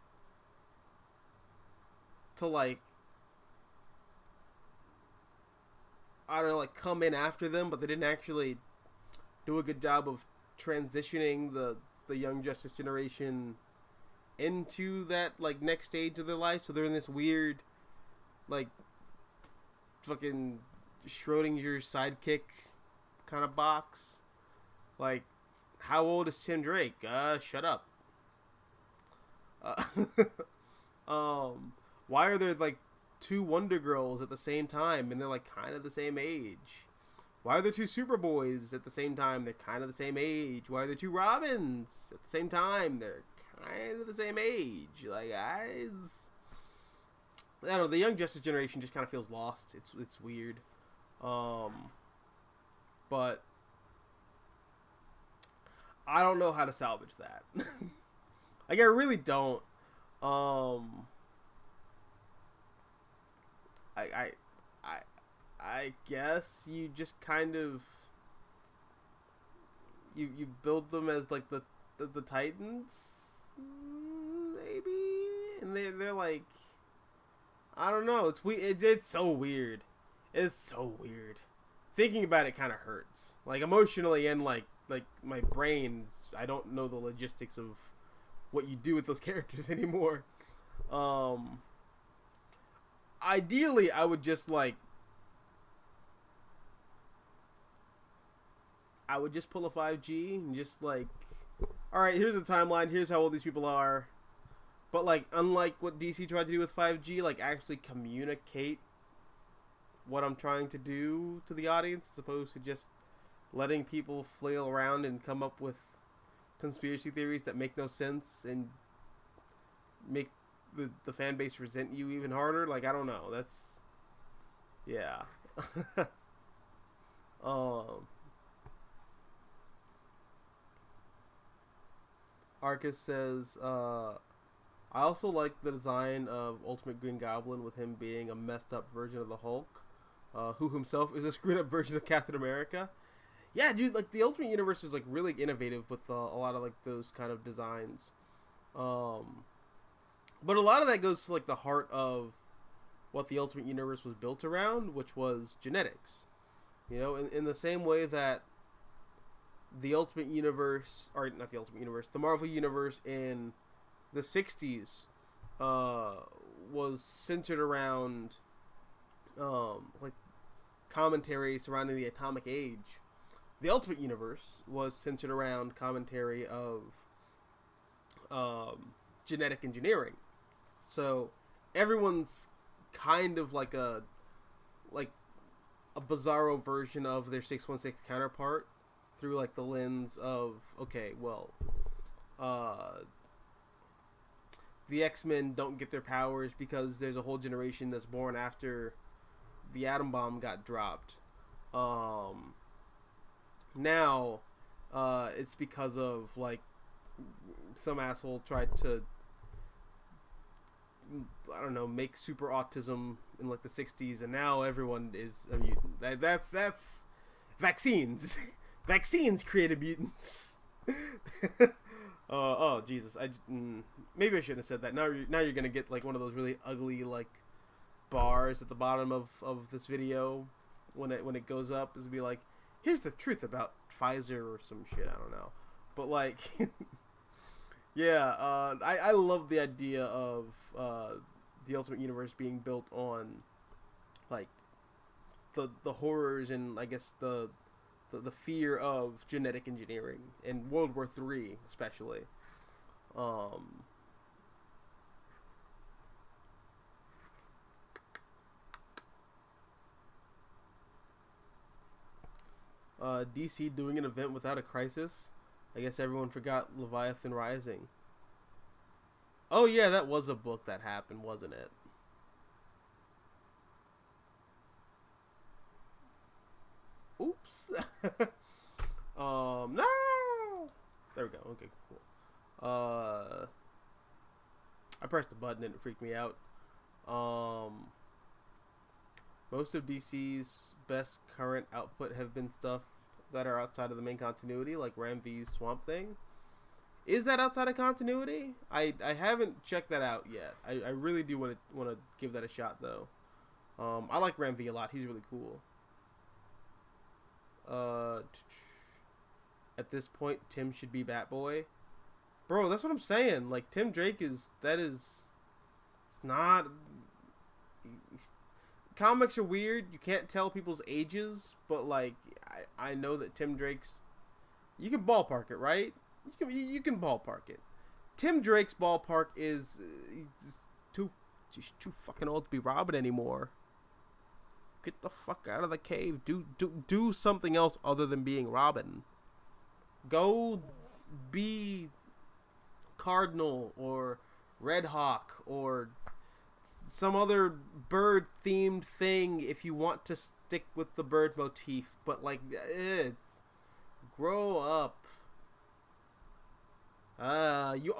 to, like, I don't know, like come in after them, but they didn't actually do a good job of transitioning the Young Justice generation into that like next stage of their life, so they're in this weird like fucking Schrodinger's sidekick kind of box. Like, how old is Tim Drake? Shut up. Uh, why are there like two Wonder Girls at the same time and they're like kind of the same age? Why are there two Superboys at the same time? They're kind of the same age. Why are there two Robins at the same time? They're kind of the same age. Like, I don't know. The Young Justice generation just kind of feels lost. It's weird. But I don't know how to salvage that. Like, I really don't. I guess you just kind of you build them as like the Titans, maybe, and they're like, I don't know. It's so weird. It's so weird. Thinking about it kind of hurts, like emotionally and like my brain. I don't know the logistics of what you do with those characters anymore. Ideally, I would just pull a 5G and just like, all right, here's the timeline. Here's how old these people are. But like, unlike what DC tried to do with 5G, like actually communicate what I'm trying to do to the audience, as opposed to just letting people flail around and come up with conspiracy theories that make no sense and make the fan base resent you even harder. Like, I don't know. That's, yeah. Arcus says, I also like the design of Ultimate Green Goblin with him being a messed up version of the Hulk, who himself is a screwed up version of Captain America. Yeah, dude, like the Ultimate Universe is like really innovative with a lot of like those kind of designs. But a lot of that goes to like the heart of what the Ultimate Universe was built around, which was genetics. You know, in the same way that the Ultimate Universe, or not the Ultimate Universe, the Marvel Universe in the 60s was centered around like commentary surrounding the atomic age. The Ultimate Universe was centered around commentary of genetic engineering. So everyone's kind of like a bizarro version of their 616 counterpart through like the lens of, okay, well, the X-Men don't get their powers because there's a whole generation that's born after the atom bomb got dropped. Now, it's because of like some asshole tried to, I don't know, make super autism in like the 60s, and now everyone is a mutant. That's vaccines. Vaccines created mutants. Oh Jesus! Maybe I shouldn't have said that. Now you're gonna get like one of those really ugly like bars at the bottom of this video when it goes up. It's be like, here's the truth about Pfizer or some shit. I don't know, but like, yeah. I love the idea of the Ultimate Universe being built on like the horrors and I guess the fear of genetic engineering in World War III, especially. DC doing an event without a crisis. I guess everyone forgot Leviathan Rising. Oh yeah, that was a book that happened, wasn't it? Oops. No. There we go. Okay, cool. I pressed the button and it freaked me out. Most of DC's best current output have been stuff that are outside of the main continuity, like Ram V's Swamp Thing. Is that outside of continuity? I haven't checked that out yet. I really do want to give that a shot though. I like Ram V a lot. He's really cool. At this point, Tim should be Batboy. Bro, that's what I'm saying. Like, Tim Drake it's not. Comics are weird. You can't tell people's ages, but like, I know that Tim Drake's. You can ballpark it, right? You can ballpark it. Tim Drake's ballpark is too fucking old to be Robin anymore. Get the fuck out of the cave. Do something else other than being Robin. Go be Cardinal or Red Hawk or some other bird themed thing if you want to stick with the bird motif, but like, it's grow up. You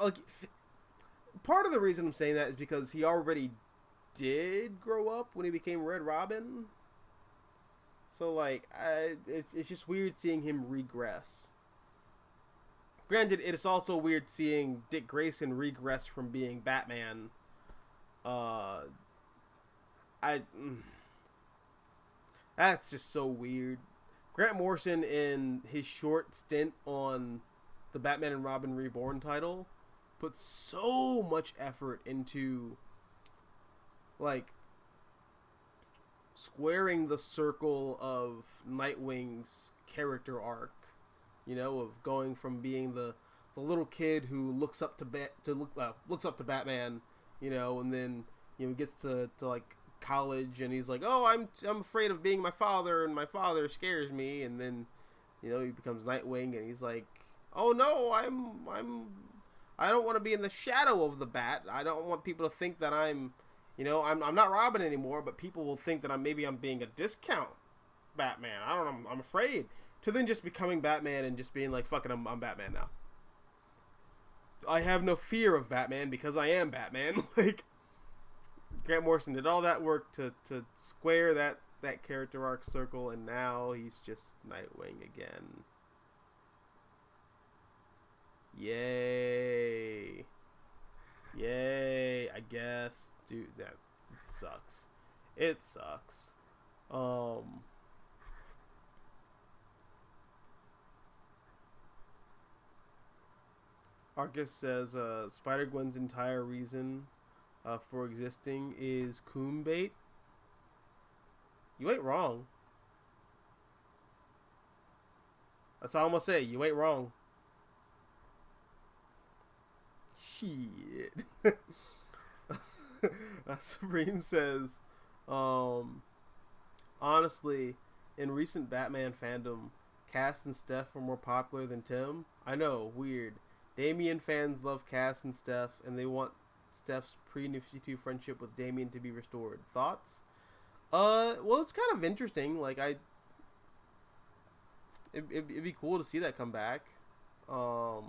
part of the reason I'm saying that is because he already did grow up when he became Red Robin. So like, it's just weird seeing him regress. Granted, it is also weird seeing Dick Grayson regress from being Batman. That's just so weird. Grant Morrison, in his short stint on the Batman and Robin Reborn title, put so much effort into like squaring the circle of Nightwing's character arc, you know, of going from being the little kid who looks up to Batman, you know, and then, you know, gets to like college and he's like, oh, I'm afraid of being my father and my father scares me, and then, you know, he becomes Nightwing and he's like, oh no, I don't want to be in the shadow of the Bat. I don't want people to think that I'm not Robin anymore, but people will think that I'm being a discount Batman. I don't know. I'm afraid. To then just becoming Batman and just being like, fuck it, I'm Batman now. I have no fear of Batman because I am Batman. Like, Grant Morrison did all that work to square that character arc circle, and now he's just Nightwing again. Yay. I guess. Dude, it sucks. It sucks. Arcus says Spider-Gwen's entire reason for existing is coon bait. You ain't wrong. That's all I'm gonna say. You ain't wrong. Shit. Supreme says, honestly, in recent Batman fandom, Cass and Steph are more popular than Tim. I know, weird. Damian fans love Cass and Steph, and they want Steph's pre-New 52 friendship with Damian to be restored. Thoughts? Well, it's kind of interesting. Like, it'd be cool to see that come back. But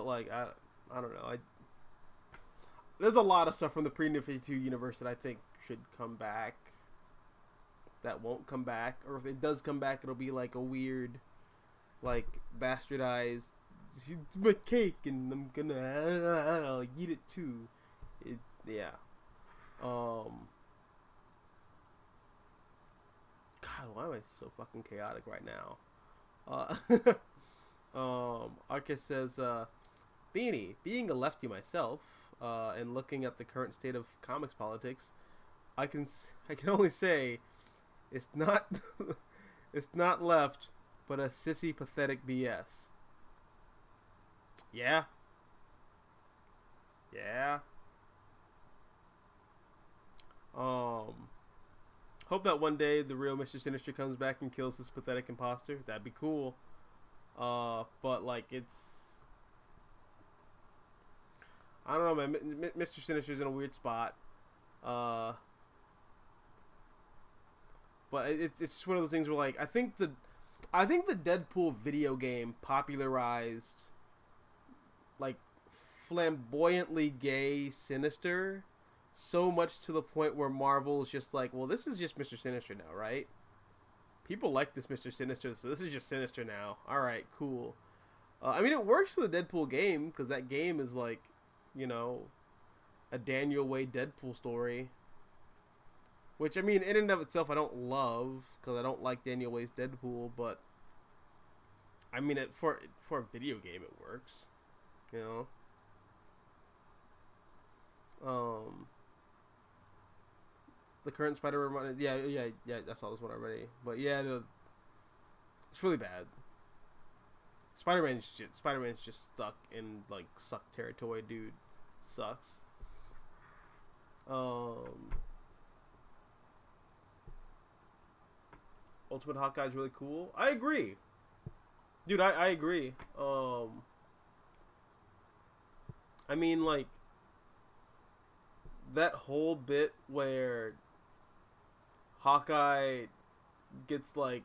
like, I don't know. There's a lot of stuff from the pre-New 52 universe that I think should come back. That won't come back, or if it does come back, it'll be like a weird, like, bastardized. It's my cake, and I'm gonna eat it too. Yeah. God, why am I so fucking chaotic right now? Arcus says, Beanie, being a lefty myself, and looking at the current state of comics politics, I can only say, it's not, it's not left, but a sissy pathetic BS. Yeah. Hope that one day the real Mr. Sinister comes back and kills this pathetic imposter. That'd be cool. But like, I don't know, man. Mr. Sinister's in a weird spot. But it's just one of those things where, like, I think the Deadpool video game popularized, like, flamboyantly gay Sinister so much to the point where Marvel is just like, well, this is just Mr. Sinister now, right? People like this Mr. Sinister, so this is just Sinister now. Alright, cool. I mean, it works for the Deadpool game, because that game is like, you know, a Daniel Way Deadpool story. Which, I mean, in and of itself, I don't love, because I don't like Daniel Way's Deadpool, but I mean, for a video game, it works. You know. The current Spider-Man one, yeah. I saw this one already, but yeah, it's really bad. Spider-Man's just stuck in like suck territory, dude. Sucks. Ultimate Hawkeye's really cool. I agree, dude. I agree. I mean, like that whole bit where Hawkeye gets like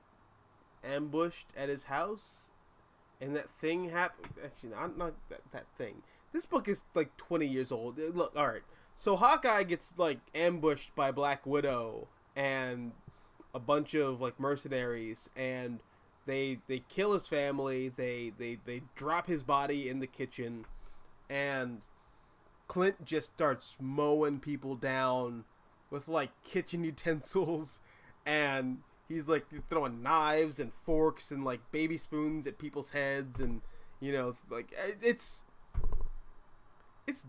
ambushed at his house, and that thing happened. Actually, not that thing. This book is like 20 years old. Look, all right. So Hawkeye gets like ambushed by Black Widow and a bunch of like mercenaries, and they kill his family. They drop his body in the kitchen, and Clint just starts mowing people down with like kitchen utensils, and he's like throwing knives and forks and like baby spoons at people's heads, and you know, like it's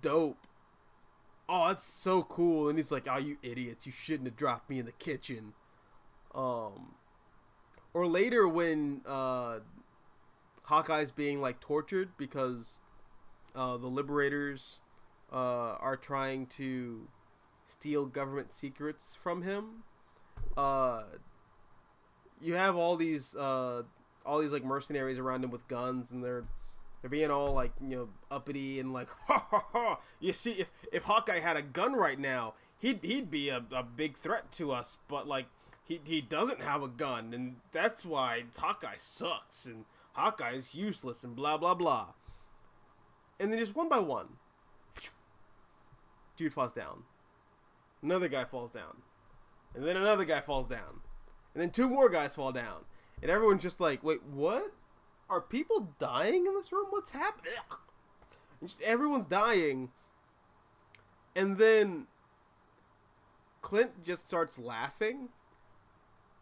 dope. Oh, it's so cool. And he's like, "Oh, you idiots! You shouldn't have dropped me in the kitchen." Or later when Hawkeye's being like tortured because the Liberators are trying to steal government secrets from him. You have all these like mercenaries around him with guns, and they're being all like, you know, uppity and like, ha ha ha. You see, if Hawkeye had a gun right now, he'd be a big threat to us, but like he doesn't have a gun, and that's why Hawkeye sucks, and Hawkeye is useless, and blah blah blah. And then just one by one, dude falls down. Another guy falls down. And then another guy falls down. And then two more guys fall down. And everyone's just like, wait, what? Are people dying in this room? What's happening? And just everyone's dying. And then Clint just starts laughing.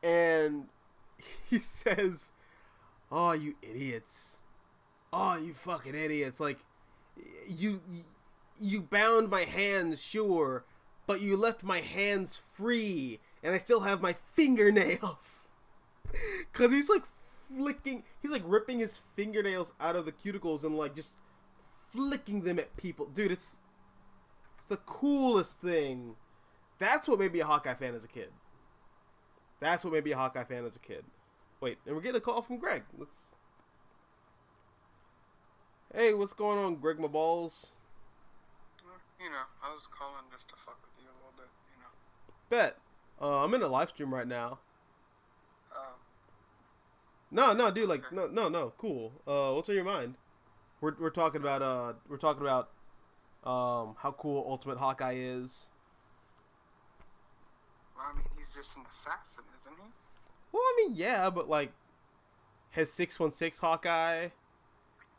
And he says, "Oh, you idiots. Oh, you fucking idiots. Like, you bound my hands, sure, but you left my hands free, and I still have my fingernails." Cause he's like ripping his fingernails out of the cuticles and like just flicking them at people. Dude, it's the coolest thing. That's what made me a Hawkeye fan as a kid. Wait, and we're getting a call from Greg. Hey, what's going on, Greg, my balls? You know, I was calling just to fuck with you a little bit, you know. Bet. I'm in a live stream right now. No, dude, like, okay. No, cool. What's on your mind? We're talking about how cool Ultimate Hawkeye is. Well, I mean, he's just an assassin, isn't he? Well, I mean, yeah, but like, has 616 Hawkeye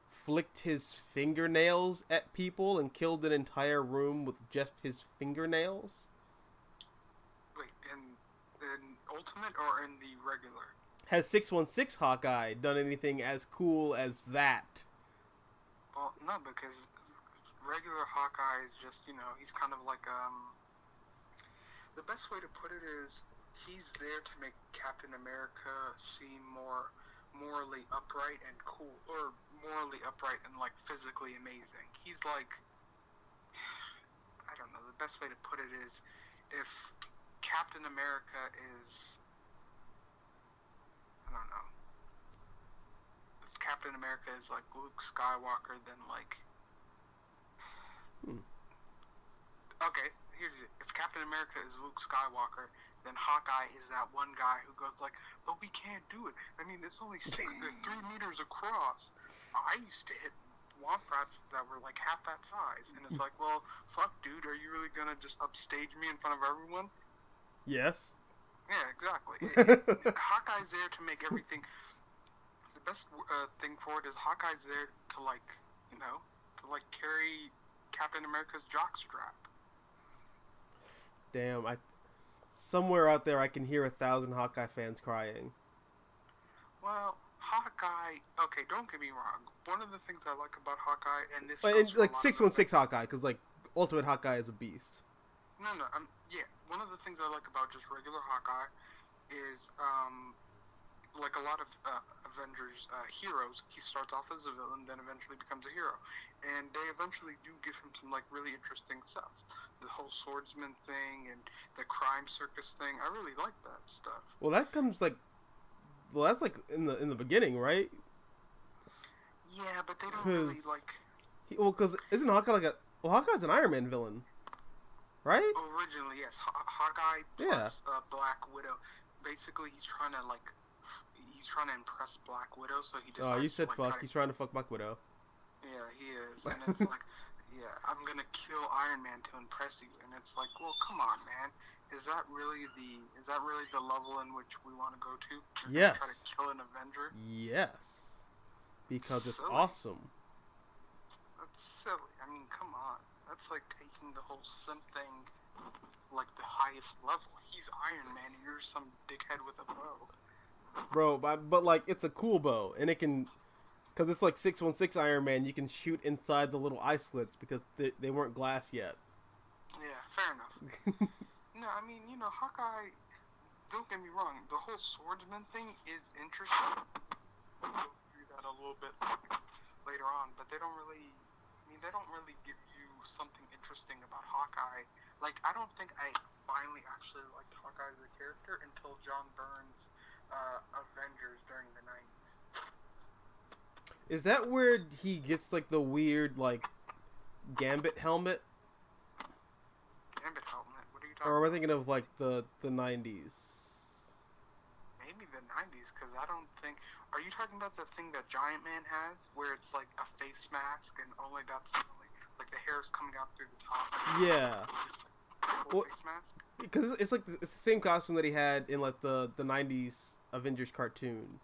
flicked his fingernails at people and killed an entire room with just his fingernails? Wait, in Ultimate or in the regular? Has 616 Hawkeye done anything as cool as that? Well, no, because regular Hawkeye is just, you know, he's kind of like, the best way to put it is, he's there to make Captain America seem more morally upright and cool, or morally upright and like physically amazing. He's like, I don't know, the best way to put it is, if Captain America is, I don't know, if Captain America is like Luke Skywalker, then like, okay, here's it. If Captain America is Luke Skywalker, then Hawkeye is that one guy who goes like, but we can't do it. I mean, it's only 3 meters across. I used to hit swamp rats that were like half that size. And it's like, well, fuck, dude, are you really going to just upstage me in front of everyone? Yes. Yeah, exactly. Hawkeye's there to make everything... The best thing for it is Hawkeye's there to, like, you know, to, like, carry Captain America's jockstrap. Damn, somewhere out there I can hear 1,000 Hawkeye fans crying. Well, Hawkeye. Okay, don't get me wrong. One of the things I like about Hawkeye, and this And goes for like a lot of 616 Hawkeye, because like Ultimate Hawkeye is a beast. No, no. Yeah. One of the things I like about just regular Hawkeye is like a lot of Avengers heroes, he starts off as a villain, then eventually becomes a hero, and they eventually do give him some like really interesting stuff. The whole swordsman thing and the crime circus thing, I really like that stuff. Well, that comes like, well, that's like in the beginning, right? Yeah, but they don't really like. Because isn't Hawkeye like a? Well, Hawkeye's an Iron Man villain, right? Originally, yes, Hawkeye plus Black Widow. Basically, he's trying to impress Black Widow, so he decides. Oh, you said to, fuck. He's trying to fuck Black Widow. Yeah, he is, and it's like, yeah, I'm gonna kill Iron Man to impress you, and it's like, well, come on, man. Is that really the level in which we want to go to? Yes. Try to kill an Avenger? Yes. Because it's Silly. awesome. That's silly. I mean, come on. That's like taking the whole simp thing like the highest level. He's Iron Man and you're some dickhead with a bow. Bro, but like, it's a cool bow. And it can... Because it's like 616 Iron Man, you can shoot inside the little eye slits because they weren't glass yet. Yeah, fair enough. No, I mean, Hawkeye... Don't get me wrong. The whole swordsman thing is interesting. We'll go through that a little bit later on, but they don't really give you something interesting about Hawkeye. Like, I don't think I finally actually liked Hawkeye as a character until John Byrne's Avengers during the 90s. Is that where he gets like the weird like Gambit helmet? Gambit helmet? What are you talking Or am I about? thinking of like the 90s? Maybe the 90s, because I don't think... Are you talking about the thing that Giant Man has, where it's like a face mask and only like the hair is coming out through the top? Yeah. Well, face mask? Because it's like it's the same costume that he had in like the 90s Avengers cartoon.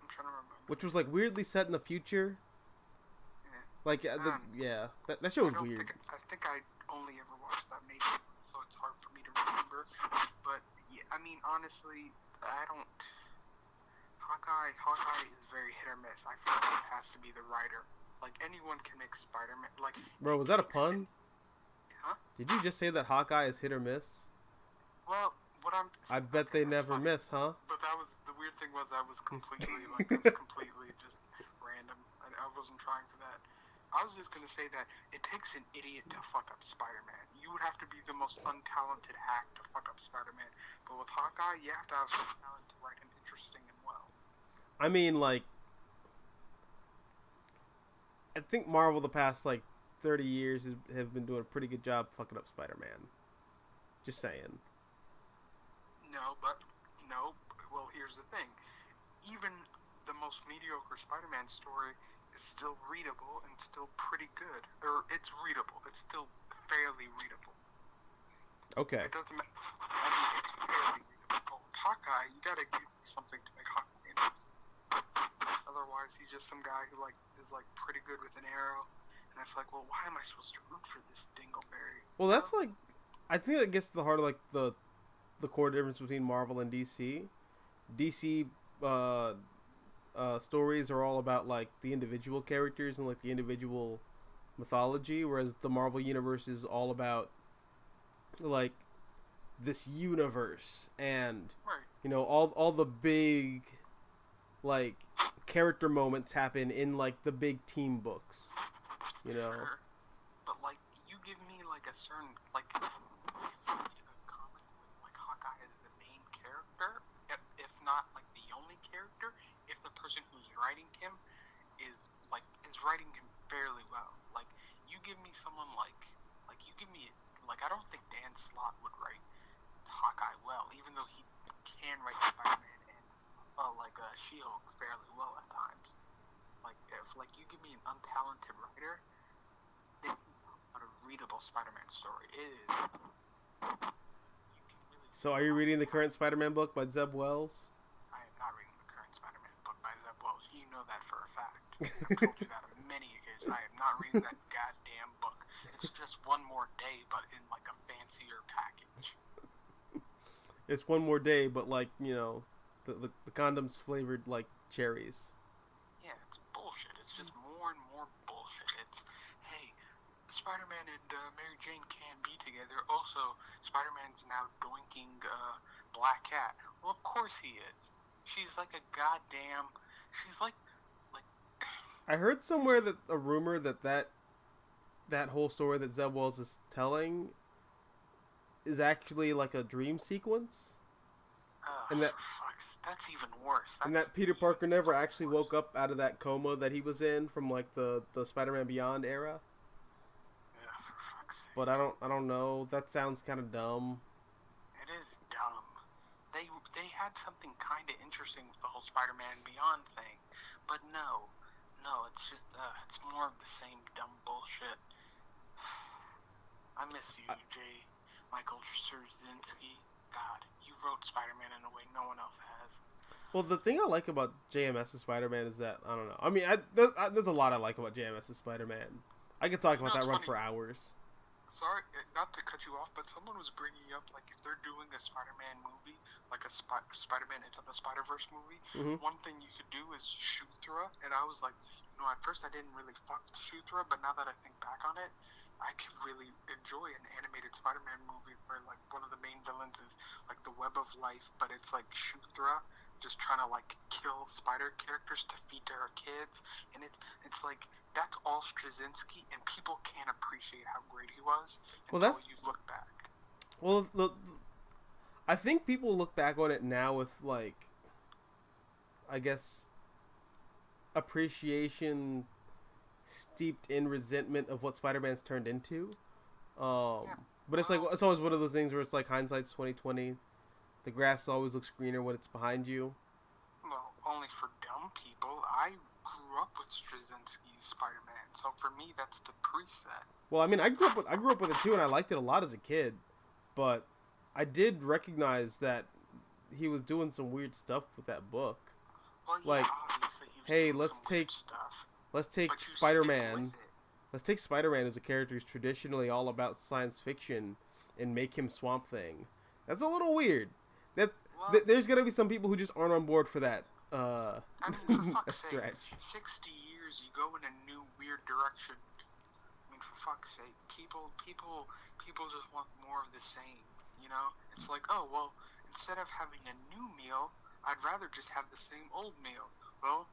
I'm trying to remember. Which was like weirdly set in the future. Yeah. Like, that show was weird. I think I only ever watched that maybe, so it's hard for me to remember. But, yeah, I mean, honestly, I don't... Hawkeye is very hit or miss. I feel like it has to be the writer. Like, anyone can make Spider-Man. Like, Bro, was that a pun? Huh? Did you just say that Hawkeye is hit or miss? Well, what I'm... I bet they never fine. miss, huh? But that was... The weird thing was I was completely, completely just random. I wasn't trying for that. I was just going to say that it takes an idiot to fuck up Spider-Man. You would have to be the most untalented hack to fuck up Spider-Man. But with Hawkeye, you have to have some talent to write him interesting and well. I mean, like, I think Marvel the past, like, 30 years have been doing a pretty good job fucking up Spider-Man. Just saying. No. Well, here's the thing. Even the most mediocre Spider-Man story is still readable and still pretty good. Or, it's readable. It's still fairly readable. Okay. It doesn't matter. I mean, it's fairly readable. With Hawkeye, you gotta give me something to make Hawkeye interesting. Otherwise, he's just some guy who is pretty good with an arrow, and it's like, well, why am I supposed to root for this dingleberry? Well, that's like, I think that gets to the heart of like the core difference between Marvel and DC. DC stories are all about like the individual characters and like the individual mythology, whereas the Marvel universe is all about like this universe and all the big like character moments happen in like the big team books, Sure. But like, you give me like a certain like a comic with like Hawkeye as the main character, if not like the only character, if the person who's writing him is writing him fairly well. Like, you give me someone like you give me I don't think Dan Slott would write Hawkeye well, even though he can write Spider-Man and She-Hulk fairly well at times. Like, if you give me an untalented writer, they can put a readable Spider-Man story. It is. So are you reading the current Spider-Man book by Zeb Wells? I am not reading the current Spider-Man book by Zeb Wells. You know that for a fact. I've told you that on many occasions. I am not reading that goddamn book. It's just One More Day, but in like a fancier package. It's One More Day, but like, The condoms flavored like cherries. Yeah, it's bullshit. It's just more and more bullshit. It's, hey, Spider-Man and Mary Jane can't be together. Also, Spider-Man's now doinking Black Cat. Well, of course he is. She's like a goddamn. She's like. I heard somewhere that a rumor that whole story that Zeb Wells is telling is actually like a dream sequence. And that's even worse. And that Peter Parker never actually woke up out of that coma that he was in from like the Spider-Man Beyond era. Yeah, for fuck's sake. But I don't know. That sounds kind of dumb. It is dumb. They had something kind of interesting with the whole Spider-Man Beyond thing, but no, it's just it's more of the same dumb bullshit. I miss you, Michael Straczynski. God, you wrote Spider-Man in a way no one else has. Well, the thing I like about JMS's Spider-Man is that, I don't know. I mean, there's a lot I like about JMS's Spider-Man. I could talk about that run for hours. Sorry, not to cut you off, but someone was bringing up, like, if they're doing a Spider-Man movie, like a Spider-Man Into the Spider-Verse movie, one thing you could do is shoot through. And I was like, at first I didn't really fuck with shoot through, but now that I think back on it, I could really enjoy an animated Spider-Man movie where, like, one of the main villains is, like, the Web of Life, but it's, like, Shoothra just trying to, like, kill spider characters to feed to her kids. And it's like, that's all Straczynski, and people can't appreciate how great he was until you look back. Well, I think people look back on it now with, like, I guess, appreciation steeped in resentment of what Spider-Man's turned into. But it's like, it's always one of those things where it's like hindsight's 20/20. The grass always looks greener when it's behind you. Well, only for dumb people. I grew up with Straczynski's Spider-Man, so for me that's the preset. Well, I mean, I grew up with it too, and I liked it a lot as a kid. But I did recognize that he was doing some weird stuff with that book. Well, yeah, like, obviously he was hey, doing let's some take weird stuff. Let's take Spider-Man. Let's take Spider-Man as a character who's traditionally all about science fiction and make him Swamp Thing. That's a little weird. There's gonna be some people who just aren't on board for that. I mean, for fuck's stretch. Sake, 60 years, you go in a new weird direction. I mean, for fuck's sake, people just want more of the same. It's like, oh well, instead of having a new meal, I'd rather just have the same old meal. Well,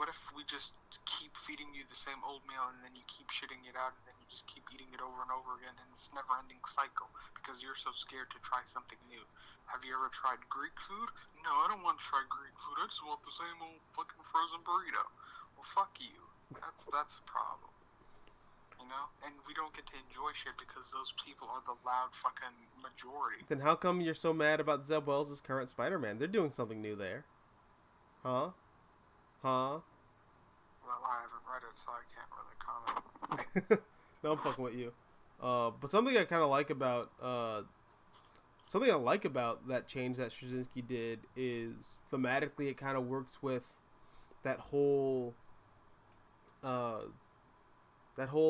what if we just keep feeding you the same old meal and then you keep shitting it out and then you just keep eating it over and over again, and it's a never-ending cycle because you're so scared to try something new. Have you ever tried Greek food? No, I don't want to try Greek food. I just want the same old fucking frozen burrito. Well, fuck you. That's the problem. And we don't get to enjoy shit because those people are the loud fucking majority. Then how come you're so mad about Zeb Wells' current Spider-Man? They're doing something new there. Huh? Well, I haven't read it, so I can't really comment. No, I'm fucking with you. But something I kind of like about that change that Straczynski did is thematically it kind of works with that whole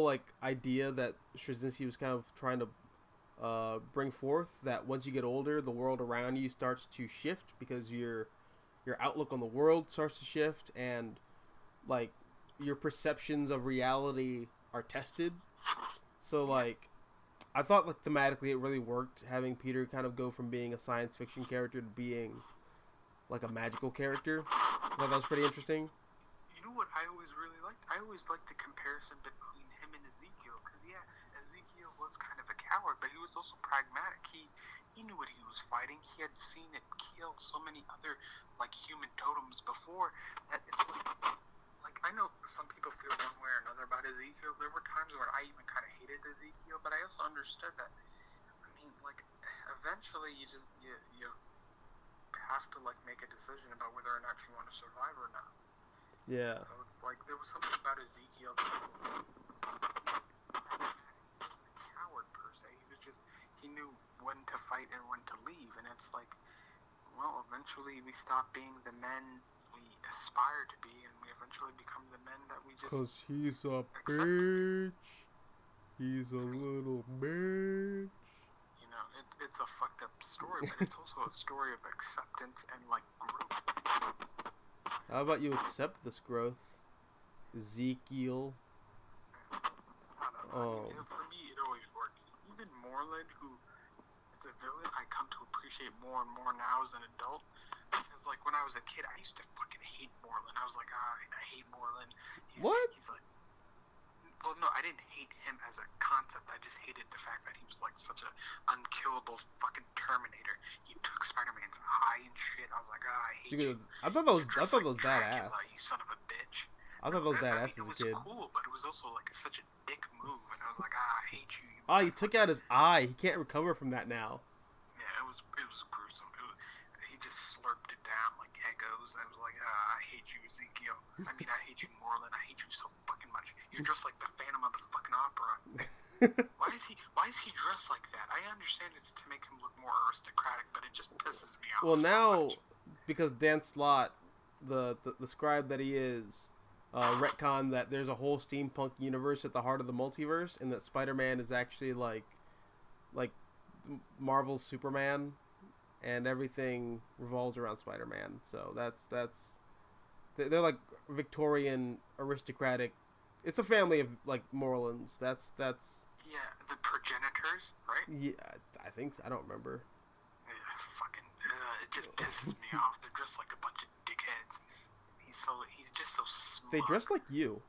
like idea that Straczynski was kind of trying to bring forth, that once you get older, the world around you starts to shift because your outlook on the world starts to shift, and like your perceptions of reality are tested. So like I thought like thematically it really worked, having Peter kind of go from being a science fiction character to being like a magical character. I thought that was pretty interesting. You know what I always really liked? I always liked the comparison between him and Ezekiel, because Ezekiel was kind of a coward, but he was also pragmatic. He knew what he was fighting. He had seen it kill so many other like human totems before that it's like I know some people feel one way or another about Ezekiel. There were times where I even kind of hated Ezekiel, but I also understood that. I mean, like eventually you have to like make a decision about whether or not you want to survive or not. Yeah. So it's like there was something about Ezekiel that coward per se. He knew when to fight and when to leave, and it's like, well, eventually we stop being the men we aspire to be, and we eventually become the men that we just. 'Cause he's a bitch. He's a little bitch. it's a fucked up story, but it's also a story of acceptance and like growth. How about you accept this growth, Ezekiel? I don't know. I mean, for me, it always worked. Even Moreland, who is a villain, I come to appreciate more and more now as an adult. Because, like, when I was a kid, I used to fucking hate Moreland. I was like, I hate Moreland. What? He's like, well, no, I didn't hate him as a concept. I just hated the fact that he was, like, such an unkillable fucking Terminator. He took Spider-Man's eye and shit. I was like, I hate you. I thought that was badass. You son of a bitch. I thought that was badass as a kid. It was cool, but it was also, like, such a dick move. And I was like, I hate you. You took out his eye. He can't recover from that now. Yeah, it was gruesome. He just slurped it down like echoes. I was like, I hate you, Ezekiel. I mean, I hate you, Moreland. I hate you so fucking much. You're dressed like the Phantom of the fucking Opera. Why is he dressed like that? I understand it's to make him look more aristocratic, but it just pisses me off. Well, now, so because Dan Slott, the scribe that he is, retcon that there's a whole steampunk universe at the heart of the multiverse, and that Spider-Man is actually like Marvel's Superman, and everything revolves around Spider-Man. So they're like Victorian aristocratic. It's a family of like Morelands. That's yeah, the progenitors, right? Yeah, I think so. I don't remember. Yeah, fucking it just pisses me off. They're just like a bunch of dickheads. He's just so smug. They dress like you.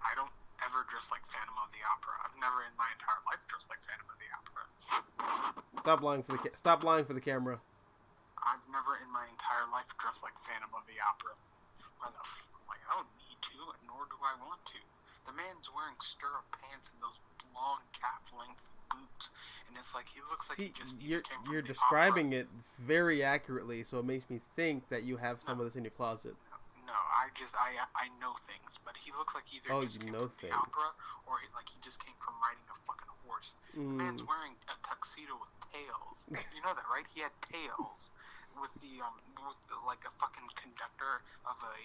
I don't ever dress like Phantom of the Opera. I've never in my entire life dressed like Phantom of the Opera. Stop lying for the camera. I've never in my entire life dressed like Phantom of the Opera. Like, I don't need to, nor do I want to. The man's wearing stirrup pants and those long calf-length boots, and it's like he looks like he just came from you're the describing opera. it very accurately, so it makes me think that you have some of this in your closet. No, I know things, but he looks like either just came from the opera or he just came from riding a fucking horse. The man's wearing a tuxedo with tails. You know that, right? He had tails with like a fucking conductor of a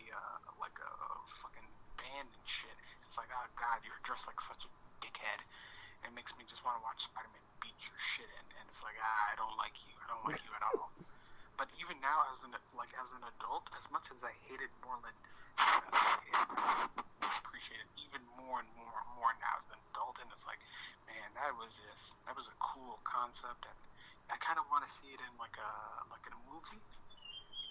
fucking band and shit. It's like, oh god, you're dressed like such a dickhead. It makes me just want to watch Spider-Man beat your shit in, and it's like, I don't like you. I don't like you at all. But even now, as an adult, as much as I hated Moreland, I appreciate it even more and more now as an adult. And it's like, man, that was a cool concept, and I kind of want to see it in like in a movie,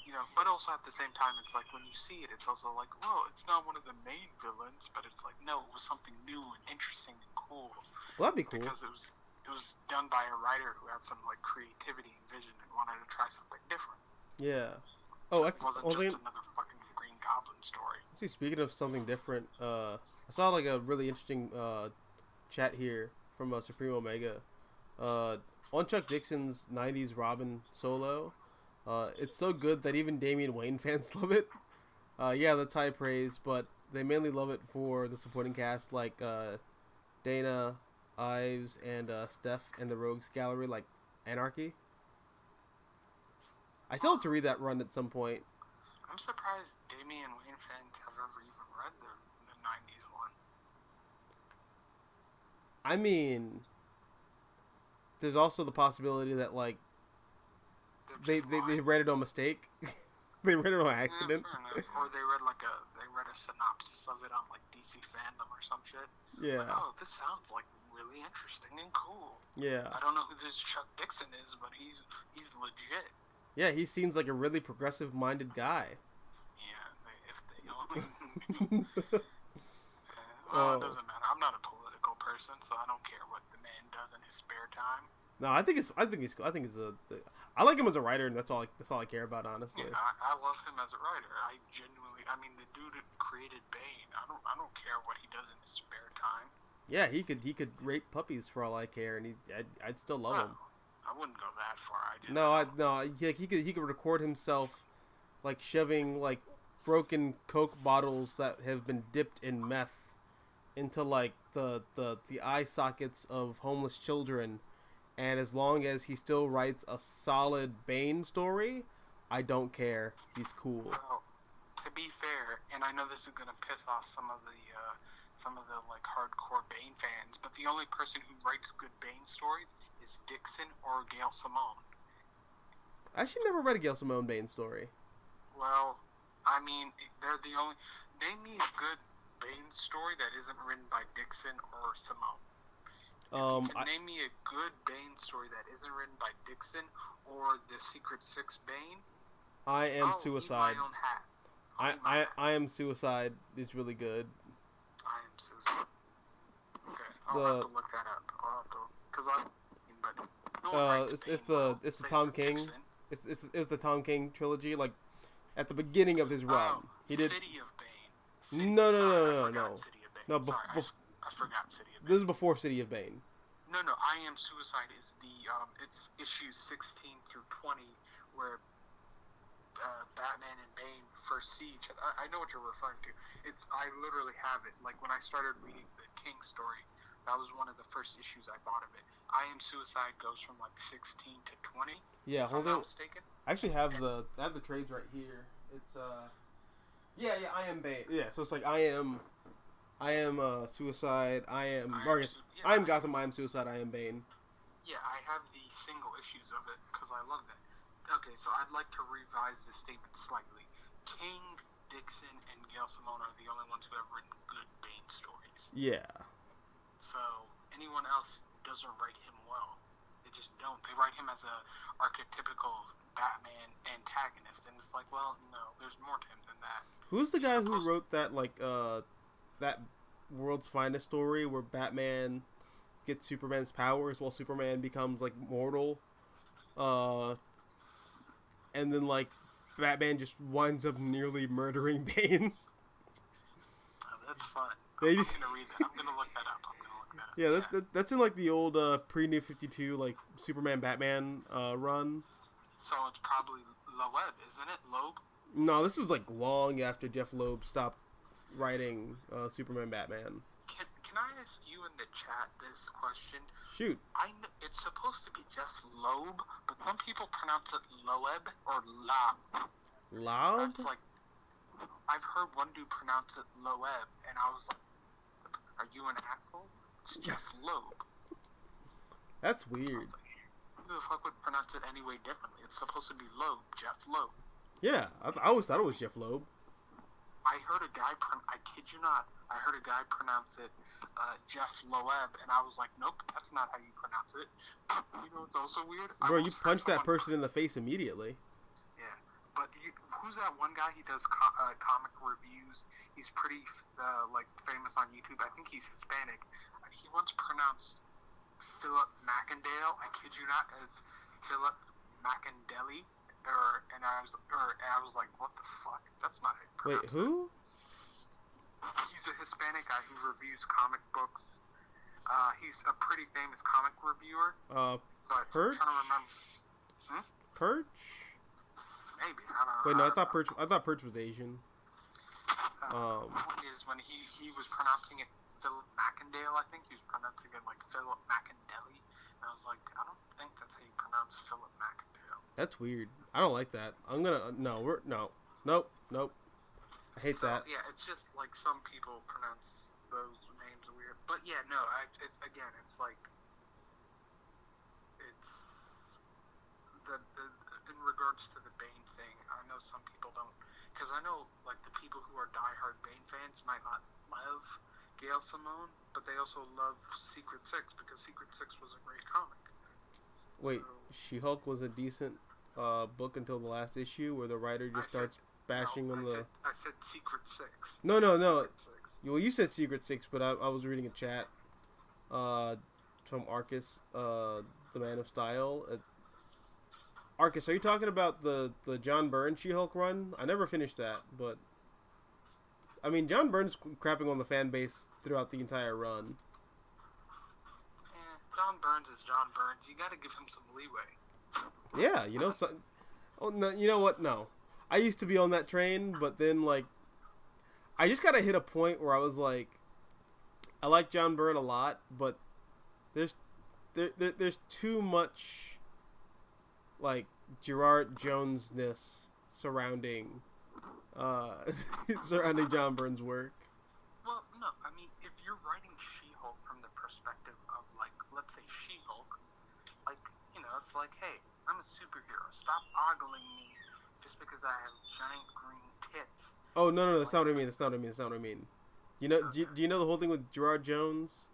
you know. But also at the same time, it's like when you see it, it's also like, well, it's not one of the main villains, but it's like, no, it was something new and interesting and cool. Well, that'd be cool because it was done by a writer who had some like creativity and vision and wanted to try something different. Yeah. So it wasn't just another fucking Green Goblin story. See, speaking of something different, I saw like a really interesting chat here from Supreme Omega on Chuck Dixon's '90s Robin solo. It's so good that even Damian Wayne fans love it. Yeah, that's high praise, but they mainly love it for the supporting cast like Dana, Ives, and Steph, and the Rogues Gallery, like Anarchy. I still have to read that run at some point. I'm surprised Damian Wayne fans have ever even read the 90s one. I mean, there's also the possibility that like they read it on mistake. They read it on accident. Yeah, or they read a synopsis of it on like DC Fandom or some shit. Yeah. Like, oh, this sounds like really interesting and cool. Yeah. I don't know who this Chuck Dixon is, but he's legit. Yeah, he seems like a really progressive-minded guy. Yeah, if they only knew. Well, it doesn't matter. I'm not a political person, so I don't care what the man does in his spare time. No, I think he's cool. I like him as a writer, and that's all I care about, honestly. Yeah, I love him as a writer. I mean, the dude created Bane. I don't care what he does in his spare time. Yeah, he could rape puppies for all I care, and I'd still love him. I wouldn't go that far. He could record himself like shoving like broken Coke bottles that have been dipped in meth into like the eye sockets of homeless children, and as long as he still writes a solid Bane story, I don't care. He's cool. Well, to be fair, and I know this is gonna piss off some of some of the like hardcore Bane fans, but the only person who writes good Bane stories is Dixon or Gail Simone. I actually never read a Gail Simone Bane story. Well, I mean, they're the only. Name me a good Bane story that isn't written by Dixon or Simone. If you can name me a good Bane story that isn't written by Dixon or the Secret Six Bane, I Am Suicide. Eat my own hat. I Am Suicide is really good. I Am Suicide. Okay, I'll have to look that up. It's the Tom King. It's the Tom King trilogy. Like at the beginning of his run, he did. City of Bane. No. City of Bane. No, I forgot City of Bane. This is before City of Bane. No. I Am Suicide is the it's issues 16 through 20 where Batman and Bane first see each other. I know what you're referring to. I literally have it. Like when I started reading the King story, that was one of the first issues I bought of it. I Am Suicide goes from like 16 to 20. Yeah, hold on. Mistaken. I actually have the trades right here. It's yeah, I Am Bane. Yeah, so it's like I am Suicide. I am Gotham. I Am Suicide. I Am Bane. Yeah, I have the single issues of it because I love it. Okay, so I'd like to revise this statement slightly. King, Dixon, and Gail Simone are the only ones who have written good Bane stories. Yeah. So anyone else doesn't write him well. They just don't. They write him as a archetypical Batman antagonist, and it's like, well, no, there's more to him than that. Who's the guy who wrote that that World's Finest story where Batman gets Superman's powers while Superman becomes like mortal? And then, like, Batman just winds up nearly murdering Bane. Oh, that's fun. I'm going to read that. I'm going to look that up. Yeah, that's in, like, the old pre-New 52, like, Superman-Batman run. So it's probably Loeb, isn't it? Loeb? No, this is, like, long after Jeff Loeb stopped writing Superman-Batman. Can I ask you in the chat this question? Shoot. It's supposed to be Jeff Loeb, but some people pronounce it Loeb or Loeb. Loeb? It's like, I've heard one dude pronounce it Loeb, and I was like, are you an asshole? It's Jeff Loeb. That's weird. Who the fuck would pronounce it any way differently? It's supposed to be Loeb, Jeff Loeb. Yeah, I always thought it was Jeff Loeb. I heard a guy, I kid you not, I heard a guy pronounce it Jeff Loeb, and I was like, nope, that's not how you pronounce it. You know what's also weird? Bro, you punched that person in the face immediately. Yeah, but who's that one guy? He does comic reviews. He's pretty, famous on YouTube. I think he's Hispanic. He once pronounced Philip Macandale, I kid you not, as Philip Macandeli. And I was like, what the fuck? That's not how you pronounce it. Wait, who? He's a Hispanic guy who reviews comic books. He's a pretty famous comic reviewer. Perch? I'm trying to remember. Perch? Maybe, I don't know. Wait, no, I thought Perch was Asian. The point is, when he was pronouncing it Philip Macandale, I think he was pronouncing it like Philip Macandeli. And I was like, I don't think that's how you pronounce Philip Macandale. That's weird. I don't like that. Nope. I hate that. Yeah, it's just like some people pronounce those names weird. But yeah, no, it's like, it's in regards to the Bane thing, I know some people don't, because I know like the people who are diehard Bane fans might not love Gail Simone, but they also love Secret Six because Secret Six was a great comic. Wait, She-Hulk was a decent book until the last issue where the writer just starts bashing on the... I said Secret Six. No. Well, you said Secret Six, but I was reading a chat from Arcus, the Man of Style. Arcus, are you talking about the John Byrne She-Hulk run? I never finished that, but... I mean, John Byrne's crapping on the fan base throughout the entire run. John Byrne's is John Byrne's. You gotta give him some leeway. Yeah, you know, oh, no, you know what? No. I used to be on that train, but then, like, I just gotta hit a point where I was like, I like John Byrne a lot, but there's too much, like, Gerard Jones-ness surrounding surrounding John Byrne's work. Well, no, I mean, if you're writing She-Hulk from the perspective of, like, let's say She-Hulk, like, you know, it's like, hey, I'm a superhero. Stop ogling me just because I have giant green tits. Oh, no, that's not what I mean. That's not what I mean. You know, Okay. do you know the whole thing with Gerard Jones?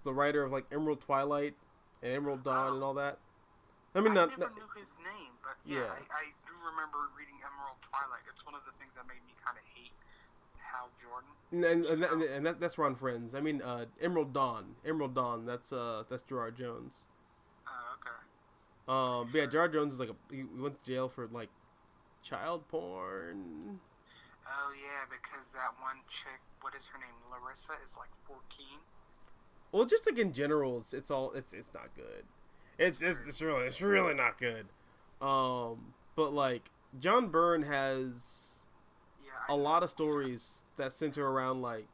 The writer of, like, Emerald Twilight and Emerald Dawn and all that? I mean, I never knew his name, but yeah. I do remember reading Emerald Twilight. It's one of the things that made me kind of hate Hal Jordan. And that's Ron Friends. I mean, Emerald Dawn. That's Gerard Jones. Oh, okay. But yeah, Gerard Jones is like he went to jail for like child porn. Oh yeah, because that one chick, what is her name, Larissa, is like 14. Well, just like in general, it's not good. It's really not good. But like John Byrne has a lot of stories that center around like,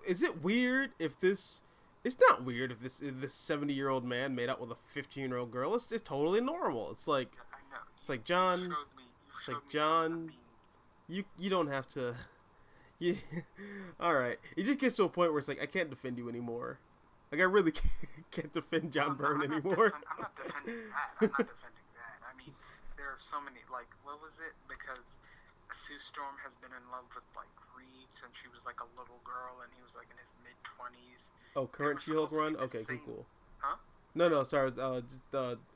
is it weird if this? It's not weird if this 70-year-old man made out with a 15-year-old girl. It's totally normal. It's like, I know. It's like, John. It's like, John. You don't have to. You, all right. It just gets to a point where it's like I can't defend you anymore. Like I really can't defend John Byrne anymore. I'm not defending that. I mean, there are so many. Like, what was it? Because Sue Storm has been in love with like Reed since she was like a little girl, and he was like in his mid-20s. Oh, current She-Hulk run? Okay, cool. Huh? No, sorry.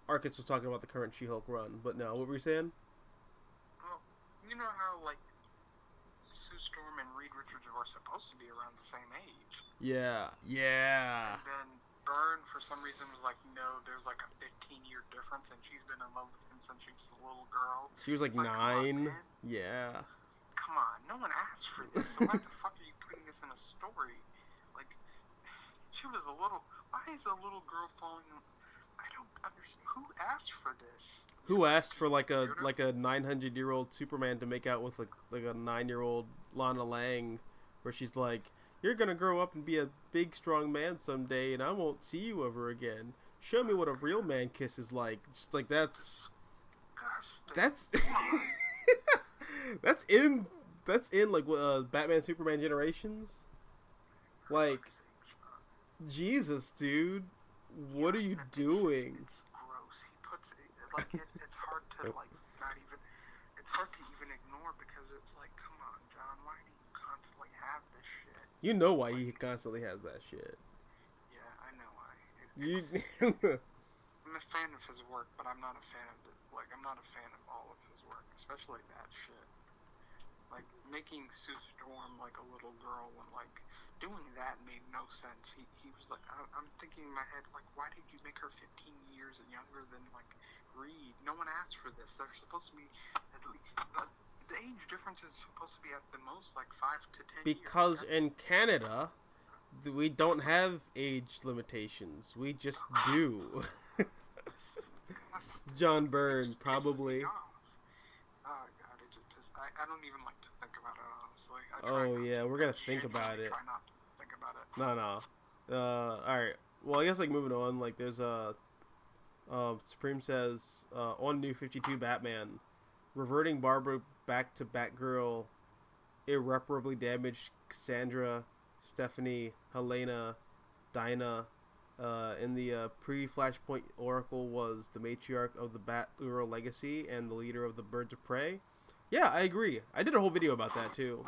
Arcus was talking about the current She-Hulk run, but no, what were you saying? Well, you know how, like, Sue Storm and Reed Richards were supposed to be around the same age. Yeah. And then Byrne, for some reason, was like, no, there's like a 15-year difference, and she's been in love with him since she was a little girl. She was like 9. Come on, yeah. Come on, no one asked for this, so why the fuck are you putting this in a story? Like, she was a little... Why is a little girl falling... I don't understand. Who asked for this? Who asked for like a 900-year-old Superman to make out with like a 9-year-old Lana Lang, where she's like, you're gonna grow up and be a big strong man someday, and I won't see you ever again. Show me what a real man kiss is like. Just like that's that's in like Batman Superman Generations. Like, Jesus, dude, what are you doing? It's gross. He puts it like it's hard to like not even. It's hard to even ignore because it's like, come on, John, why do you constantly have this shit? You know why he constantly has that shit. Yeah, I know why. I'm a fan of his work, but I'm not a fan of I'm not a fan of all of his work, especially that shit. Like making Sue Storm like a little girl and like doing that made no sense. He was like, I'm thinking in my head, like, why did you make her 15 years younger than like Reed? No one asked for this. They're supposed to be at least the age difference is supposed to be at the most like 5 to 10 because years. In Canada, we don't have age limitations. We just do. John Byrne, probably. Oh god, it just pissed. I don't even like to think about it, honestly. Oh yeah, we're gonna think about it. Try not to think about it. No. Alright. Well, I guess like moving on, like there's Supreme says on New 52 Batman, reverting Barbara back to Batgirl irreparably damaged Cassandra, Stephanie, Helena, Dinah. In the pre-Flashpoint Oracle was the matriarch of the Batgirl legacy and the leader of the Birds of Prey. Yeah, I agree. I did a whole video about that too.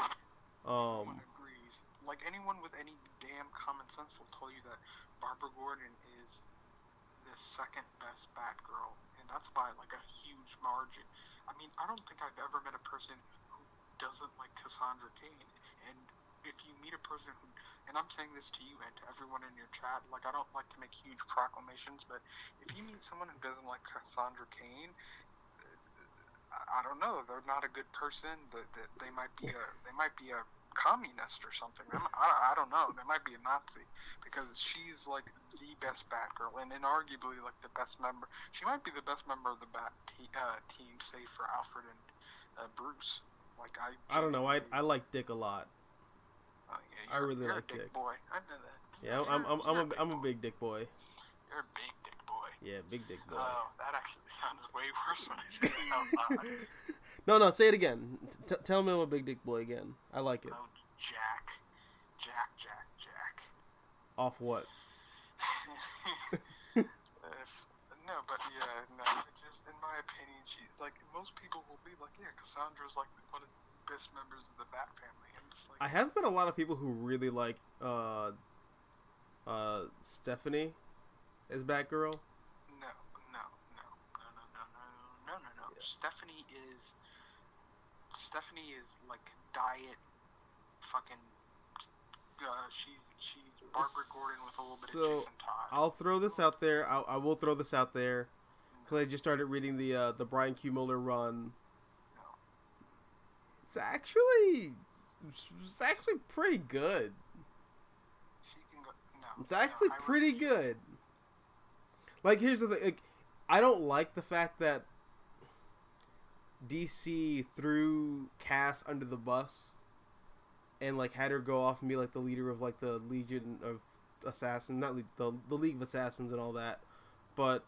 Everyone agrees. Like anyone with any damn common sense will tell you that Barbara Gordon is the second best Batgirl, and that's by like a huge margin. I mean, I don't think I've ever met a person who doesn't like Cassandra Cain. And if you meet a person who, and I'm saying this to you and to everyone in your chat, like I don't like to make huge proclamations, but if you meet someone who doesn't like Cassandra Cain, I don't know, they're not a good person. They might be a communist or something. I don't know. They might be a Nazi because she's like the best Batgirl and arguably like the best member. She might be the best member of the Bat team, save for Alfred and Bruce. Like I don't know. I like Dick a lot. Yeah, I really like Dick. Boy, I know that. Yeah, I'm a big Dick boy. You're a big Dick boy. Yeah, big Dick boy. Oh, that actually sounds way worse when I say it out loud. No, say it again. Tell me I'm a big Dick boy again. I like it. Oh, Jack. Off what? No, but yeah, no. It's just in my opinion, she's like most people will be like, yeah, Cassandra's like one of the best members of the Bat family, and it's like I have met a lot of people who really like Stephanie as Batgirl. no, no, no, no, no, no, no, no, no, no. Yeah. Stephanie is like diet fucking. She's Barbara Gordon with a little bit of Jason Todd. I'll throw this out there. I will throw this out there because I just started reading the Brian Q. Miller run. No. It's actually pretty good. She can go. No. It's actually no, I pretty refuse. good. Like, here's the thing. Like, I don't like the fact that DC threw Cass under the bus and like had her go off and be like the leader of like the Legion of Assassins, not the League of Assassins and all that. But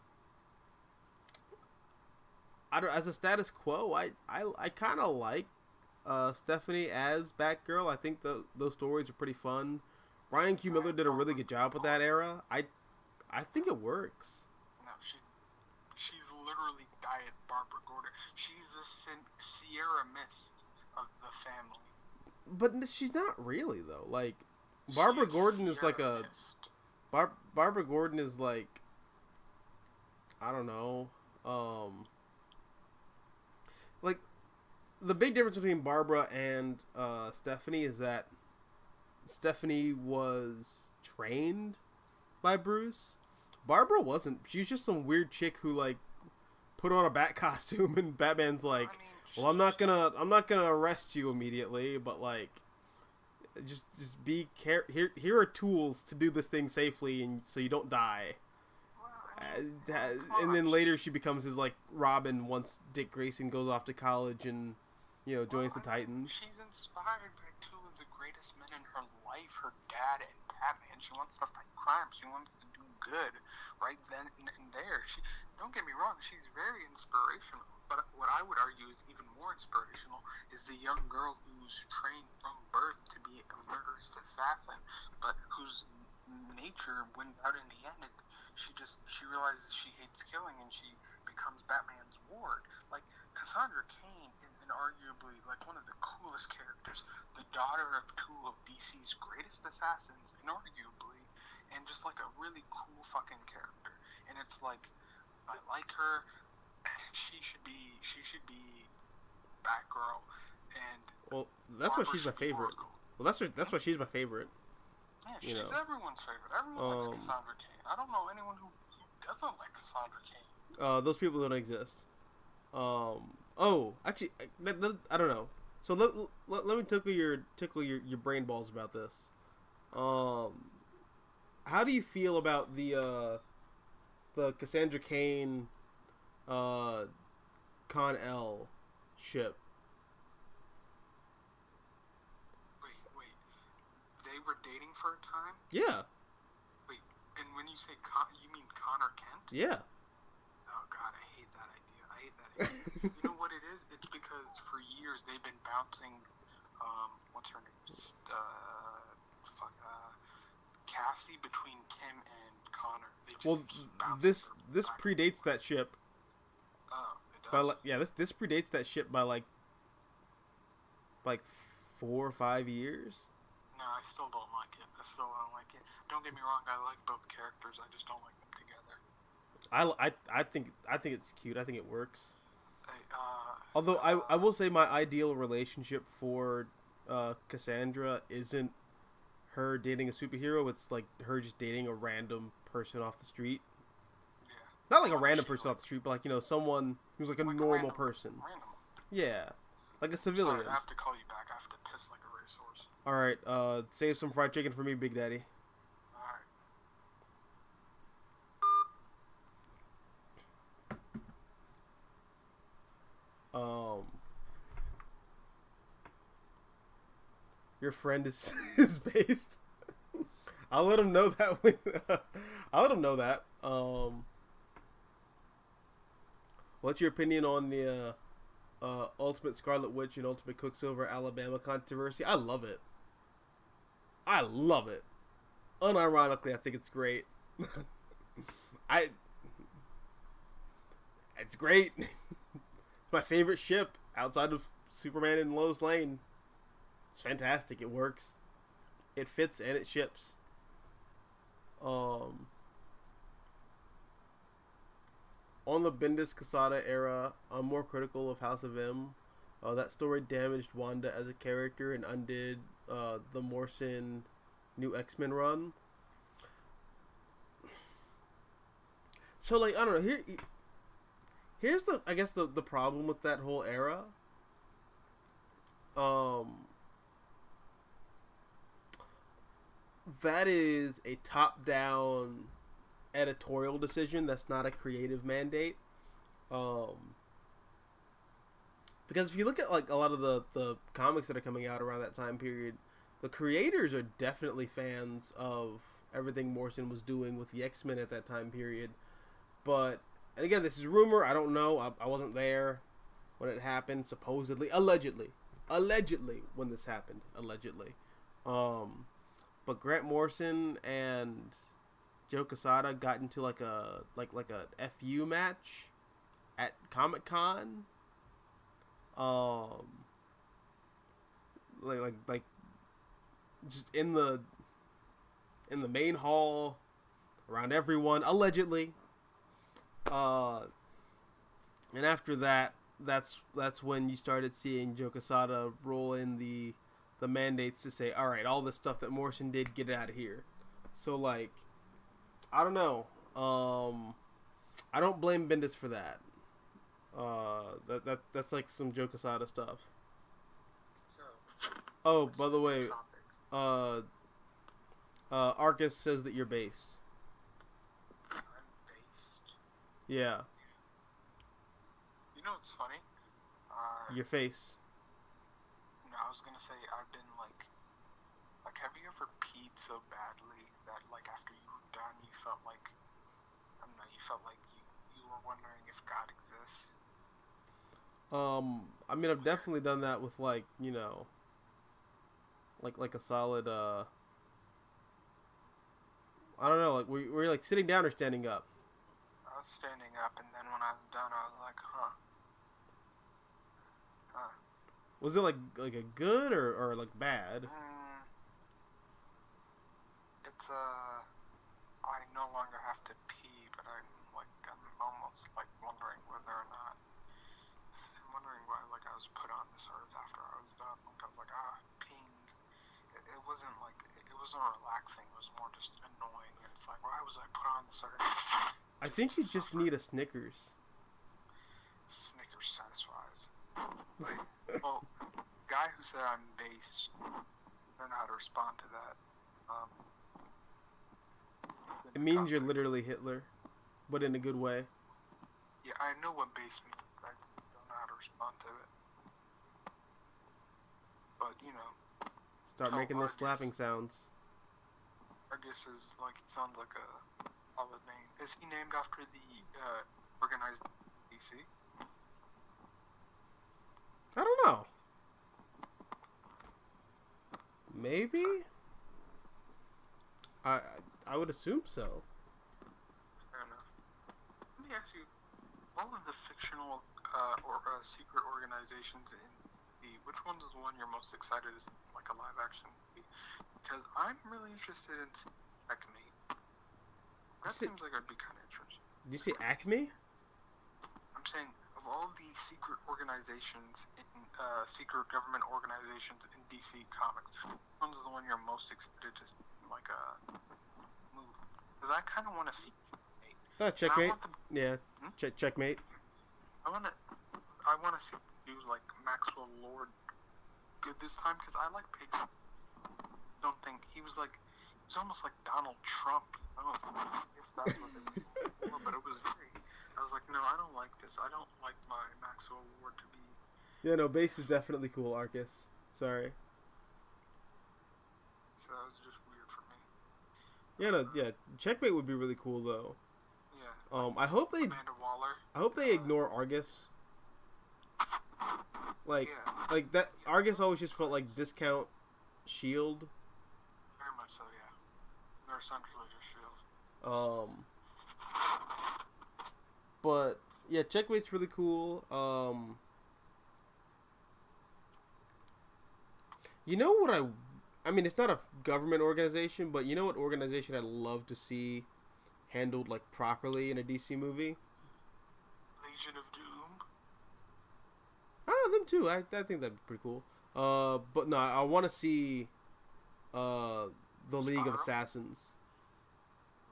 I don't, as a status quo, I kind of like Stephanie as Batgirl. I think those stories are pretty fun. Ryan Q. Miller did a really good job with that era. I think it works. No, she's literally diet Barbara Gordon. She's the Sierra Mist of the family. But she's not really though. Like Barbara Gordon is like a Barbara Gordon is like, I don't know. Like the big difference between Barbara and Stephanie is that Stephanie was trained by Bruce. Barbara wasn't. She's just some weird chick who like put on a bat costume and Batman's like, well, I'm not gonna arrest you immediately, but like, just be here are tools to do this thing safely and so you don't die. And then later she becomes his like Robin once Dick Grayson goes off to college and joins the Titans. She's inspired by two of the greatest men in her life, her dad and Batman. She wants to fight crime. She wants to do good right then and there. Don't get me wrong, she's very inspirational. But what I would argue is even more inspirational is the young girl who's trained from birth to be a murderous assassin, but whose nature wins out in the end. And she realizes she hates killing, and she becomes Batman's ward. Like Cassandra Cain is arguably like one of the coolest characters, the daughter of two of DC's greatest assassins, inarguably, and just like a really cool fucking character. And it's like, I like her. She should be Batgirl, and well, that's why she's my favorite. Well, that's why she's my favorite. Yeah, she's everyone's favorite. Everyone likes Cassandra Cain. I don't know anyone who doesn't like Cassandra Cain. Those people don't exist. Oh, actually, I don't know. So let me tickle your brain balls about this. How do you feel about the Cassandra Cain Con-El ship? Wait. They were dating for a time? Yeah. Wait, and when you say you mean Connor Kent? Yeah. Oh god, I hate that idea. You know what it is? It's because for years they've been bouncing, what's her name? Cassie between Kim and Connor. Well, this predates that ship. Oh, it does? This predates that ship by like 4 or 5 years. No, I still don't like it. Don't get me wrong, I like both characters. I just don't like them together. I think it's cute. I think it works. Although I will say my ideal relationship for Cassandra isn't her dating a superhero. It's like her just dating a random person off the street. Yeah. Not like a random person off the street, but like someone who's like a normal person. Random. Yeah, like a civilian. Sorry, I have to call you back. I have to piss like a racehorse. All right, save some fried chicken for me, Big Daddy. Your friend is based. I'll let him know that. I'll let him know that. What's your opinion on the Ultimate Scarlet Witch and Ultimate Quicksilver Alabama controversy? I love it. Unironically, I think it's great. I. It's great. My favorite ship outside of Superman and Lois Lane. It's fantastic. It works. It fits and it ships. On the Bendis Quesada era, I'm more critical of House of M. That story damaged Wanda as a character and undid the Morrison New X-Men run. So, like, I don't know. Here's I guess the problem with that whole era. That is a top-down editorial decision. That's not a creative mandate. Because if you look at like a lot of the comics that are coming out around that time period, the creators are definitely fans of everything Morrison was doing with the X-Men at that time period. But, and again, this is rumor. I don't know. I wasn't there when it happened. Supposedly, allegedly, when this happened, allegedly. But Grant Morrison and Joe Quesada got into like a FU match at Comic-Con. Like just in the main hall around everyone, allegedly. And after that, that's when you started seeing Joe Quesada roll in the mandates to say, all right, all this stuff that Morrison did, get it out of here. So, like, I don't know. I don't blame Bendis for that. That's like some Joe Quesada stuff. So, oh, by the way, Arcus says that you're based. I'm based. Yeah. You know what's funny? Your face. No, I was gonna say I've been like, have you ever peed so badly that like after you were done, you felt like, I don't know, you felt like you were wondering if God exists? I mean, I've definitely done that with like, you know, like a solid, I don't know, like were you like sitting down or standing up? I was standing up, and then when I was done, I was like, huh. Was it like a good or like bad? It's I no longer have to pee, but I'm almost like wondering whether or not, I'm wondering why like I was put on this earth after I was done. Like I was like, peeing. It wasn't like, it wasn't relaxing. It was more just annoying. It's like, why was I put on this earth? I think you just need a Snickers. Snickers satisfies. Well, guy who said I'm based, I don't know how to respond to that. It means you're literally Hitler, but in a good way. Yeah, I know what base means. I don't know how to respond to it. But, you know. Start making those slapping sounds. Argus is like, it sounds like a solid name. Is he named after the organized DC? I don't know. Maybe? I would assume so. Fair enough. Let me ask you, all of the fictional secret organizations in which one is the one you're most excited to see, like a live action movie? Because I'm really interested in Acme. That seems like it'd be kind of interesting. Did you say Acme? I'm saying, of all the secret organizations, secret government organizations in DC Comics, which one's the one you're most excited to see, like a movie? Because I kind of want to see Checkmate. Checkmate. I want to see do like Maxwell Lord good this time, because I like Pedro. Don't think he was almost like Donald Trump. I don't know if that's what they were, but it was great. I was like, no, I don't like this. I don't like my Maxwell Lord to be. Yeah, no, base is definitely cool, Arcus. Sorry. So that was just weird for me. Yeah, Checkmate would be really cool though. Yeah. I hope they. Amanda Waller. I hope they ignore Argus. Like that. Argus always just felt like discount Shield. Very much so, yeah. Very Fleischer Field. But yeah, Checkmate's really cool. You know what I mean, it's not a government organization, but you know what organization I'd love to see handled like properly in a DC movie? Legion of Doom. Oh, them too. I think that'd be pretty cool. But no, I want to see the League of Assassins.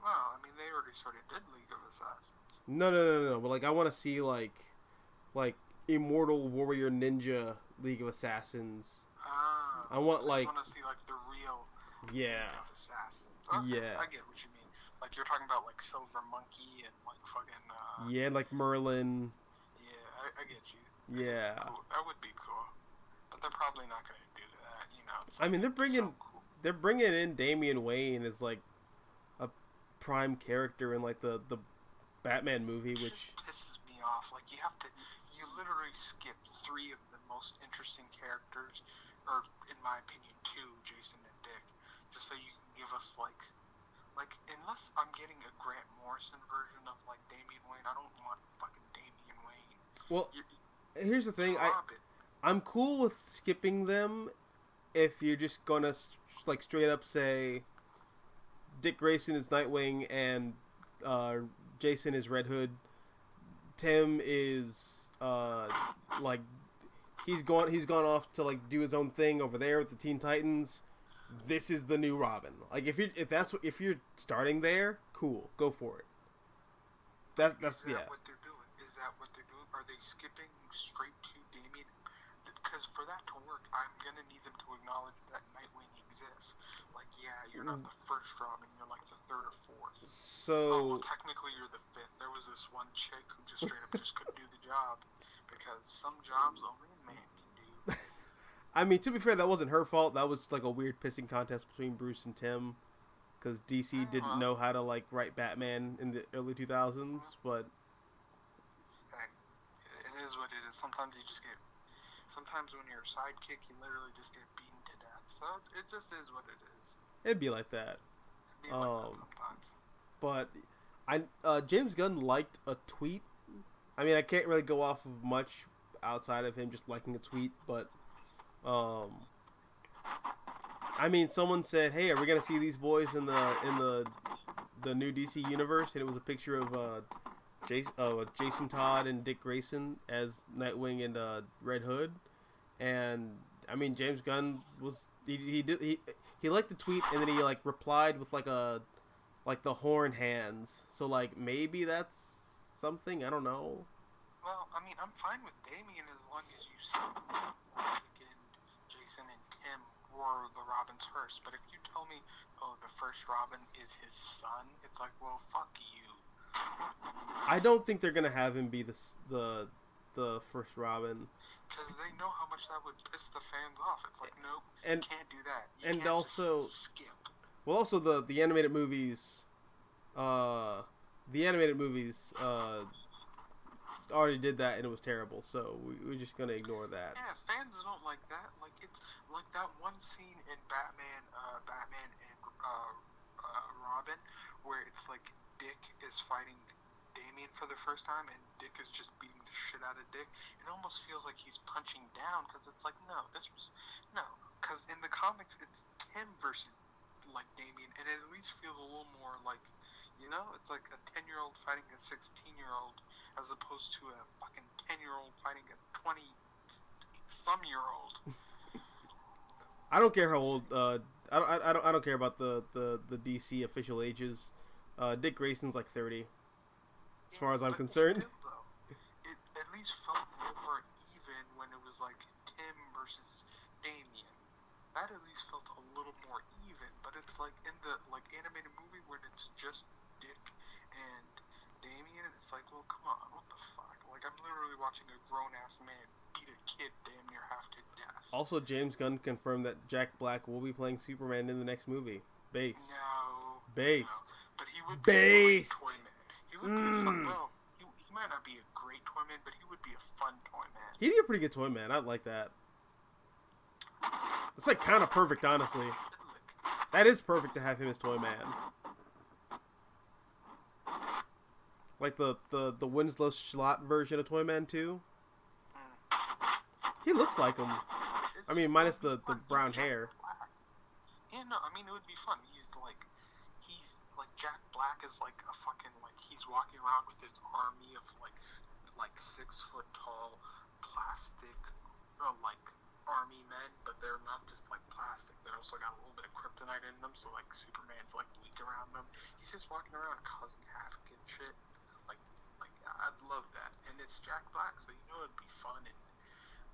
Well, I mean, they already sort of did League of Assassins. No. But like, I want to see like Immortal Warrior Ninja League of Assassins. I want so you want to see like the real League of Assassins. Okay, yeah. I get what you mean. Like you're talking about like Silver Monkey and like fucking. Yeah, like Merlin. Yeah, I get you. Yeah. Cool. That would be cool. But they're probably not going to do that, you know. I mean, they're bringing in Damian Wayne as like a prime character in like the Batman movie, which pisses me off. Like you literally skip 3 of the most interesting characters, or in my opinion 2, Jason and Dick, just so you can give us like unless I'm getting a Grant Morrison version of like Damian Wayne, I don't want fucking Damian Wayne. Well, here's the thing, I'm cool with skipping them if you're just gonna like straight up say Dick Grayson is Nightwing and Jason is Red Hood. Tim is like he's gone off to like do his own thing over there with the Teen Titans. This is the new Robin. Like if you're starting there, cool, go for it. That's what they're doing? Is that what they're doing? Are they skipping straight to Damian? Because for that to work, I'm gonna need them to acknowledge that Nightwing exists. Like, yeah, you're not the first Robin, you're like the 3rd or 4th. So well, technically you're the 5th. There was this one chick who just straight up just couldn't do the job because some jobs only a man can do. I mean, to be fair, that wasn't her fault. That was like a weird pissing contest between Bruce and Tim, because DC didn't know how to like write Batman in the early 2000s. But hey, it is what it is. Sometimes when you're a sidekick, you literally just get beaten to death. So it just is what it is. It'd be like that. It'd be like that sometimes. But James Gunn liked a tweet. I mean, I can't really go off of much outside of him just liking a tweet, but I mean, someone said, "Hey, are we gonna see these boys in the new DC universe?" And it was a picture of Jason Todd and Dick Grayson as Nightwing and Red Hood. And I mean, James Gunn was he liked the tweet, and then he like replied with like the horn hands. So like maybe that's something, I don't know. Well, I mean, I'm fine with Damian as long as you see Jason and Tim were the Robins first. But if you tell me, oh, the first Robin is his son, it's like, well, fuck you. I don't think they're gonna have him be the first Robin. Because they know how much that would piss the fans off. It's like, nope, and, you can't do that. You and can't also just skip. Well, also the animated movies, already did that and it was terrible. So we're just gonna ignore that. Yeah, fans don't like that. Like it's like that one scene in Batman and Robin, where it's like Dick is fighting Damian for the first time, and Dick is just beating the shit out of Dick. It almost feels like he's punching down, because it's like, because in the comics it's Tim versus like Damian, and it at least feels a little more like, it's like a 10-year-old fighting a 16-year-old, as opposed to a fucking 10-year-old fighting a 20-some-year-old. I don't care how old. I don't care about the DC official ages. Dick Grayson's like 30, as far as I'm concerned. Still, though, it at least felt more even when it was like Tim versus Damian. That at least felt a little more even. But it's like in the animated movie when it's just Dick and Damian, and it's like, well, come on, what the fuck? Like, I'm literally watching a grown-ass man beat a kid damn near half to death. Also, James Gunn confirmed that Jack Black will be playing Superman in the next movie. Based. No. Based. No. But he would be a great toy man. He would be he might not be a great toy man, but he would be a fun toy man. He'd be a pretty good toy man. I'd like that. It's like kind of perfect, honestly. That is perfect to have him as toy man. Like the Winslow Schlott version of Toyman 2. He looks like him. I mean, minus the brown hair. Yeah, no, I mean, it would be fun. He's like Jack Black is like a fucking, like, he's walking around with his army of like 6 foot tall plastic, like, army men, but they're not just like plastic. They also got a little bit of kryptonite in them, so like Superman's like weak around them. He's just walking around causing havoc and shit. Like I'd love that. And it's Jack Black, so you know it'd be fun and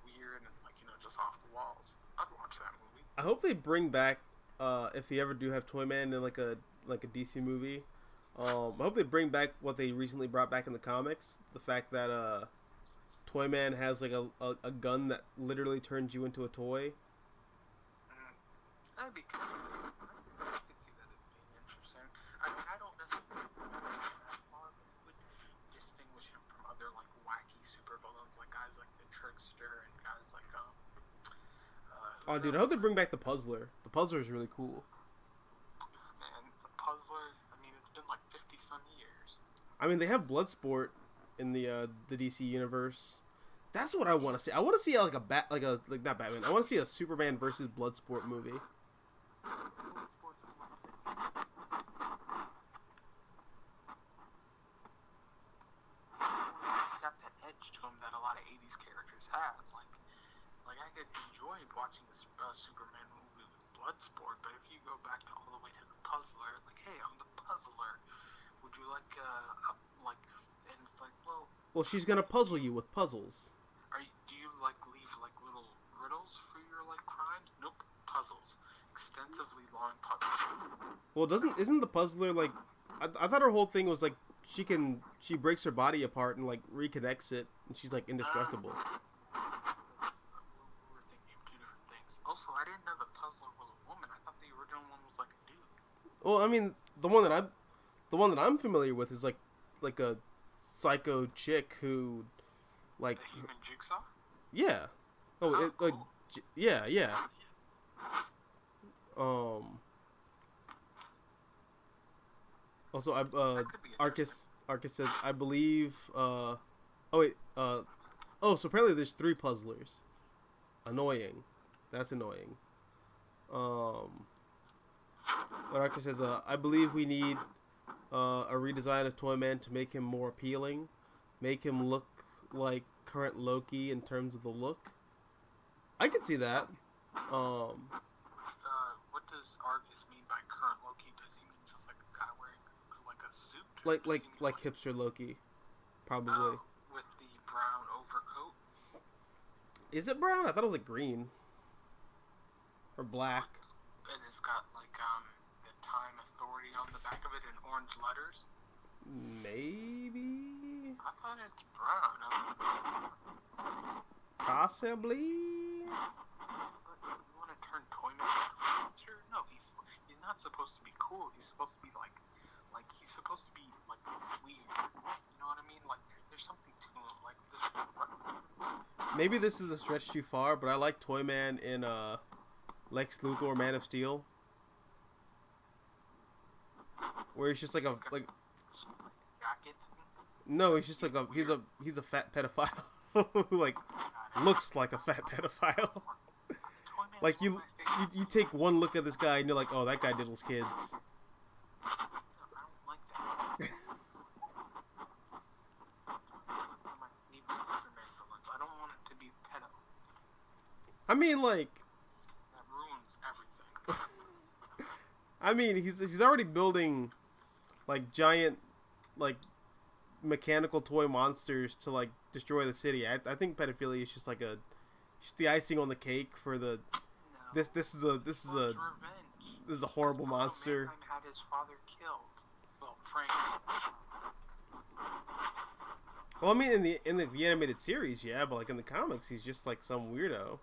weird and like, you know, just off the walls. I'd watch that movie. I hope they bring back, if they ever do have Toyman in like a DC movie, I hope they bring back what they recently brought back in the comics. The fact that Toyman has like a gun that literally turns you into a toy. That'd be cool. I could see that as being interesting. I mean, I don't necessarily that far, but it would distinguish him from other like wacky supervillains, like guys like the Trickster and guys like Oh, dude, I hope they bring back the Puzzler. The Puzzler is really cool. Man, the Puzzler. I mean, it's been like 50-some years. I mean, they have Bloodsport in the DC universe. That's what I want to see. I want to see like not Batman. I want to see a Superman versus Bloodsport movie. Got that edge to him that a lot of 80s characters have. Like I could enjoy watching a Superman movie with Bloodsport, but if you go back to all the way to the Puzzler, like, hey, I'm the Puzzler. Would you like and it's like, well, she's gonna puzzle you with puzzles. Do you like leave like little riddles for your like crimes? Nope, puzzles, extensively long puzzles. Well, isn't the Puzzler like? I thought her whole thing was like she breaks her body apart and like reconnects it, and she's like indestructible. We were thinking of two different things. Also, I didn't know the Puzzler was a woman. I thought the original one was like a dude. Well, I mean, the one that I'm familiar with is like a psycho chick who, like, the human Jigsaw. Yeah. Cool. Yeah. Also, Arcus says, I believe. So apparently there's 3 puzzlers. Annoying. That's annoying. But Arcus says, I believe we need a redesign of Toyman to make him more appealing, make him look like current Loki in terms of the look. I could see that. What does Argus mean by current Loki? Does he mean just like a guy wearing like a suit? Like hipster Loki, probably. With the brown overcoat. Is it brown? I thought it was like green or black. And it's got like the Time Authority on the back of it in orange letters. Maybe. I thought it's brown. Possibly. You want to turn Toyman into a monster? No, he's not supposed to be cool. He's supposed to be like he's supposed to be like weird. You know what I mean? Like there's something to him. Like this. Maybe this is a stretch too far, but I like Toyman in Lex Luthor, Man of Steel, where he's just like a like. No, he's just like he's a fat pedophile who like looks like a fat pedophile. Like you take one look at this guy and you're like, oh, that guy diddles kids. I don't like that. I don't want it to be pedo. I mean, like. That ruins everything. I mean, he's already building like giant like mechanical toy monsters to like destroy the city. I think pedophilia is just like just the icing on the cake for the. No. This is a horrible monster. Mannheim had his father killed. Well, Frank. Well, I mean, in the animated series, yeah, but like in the comics, he's just like some weirdo.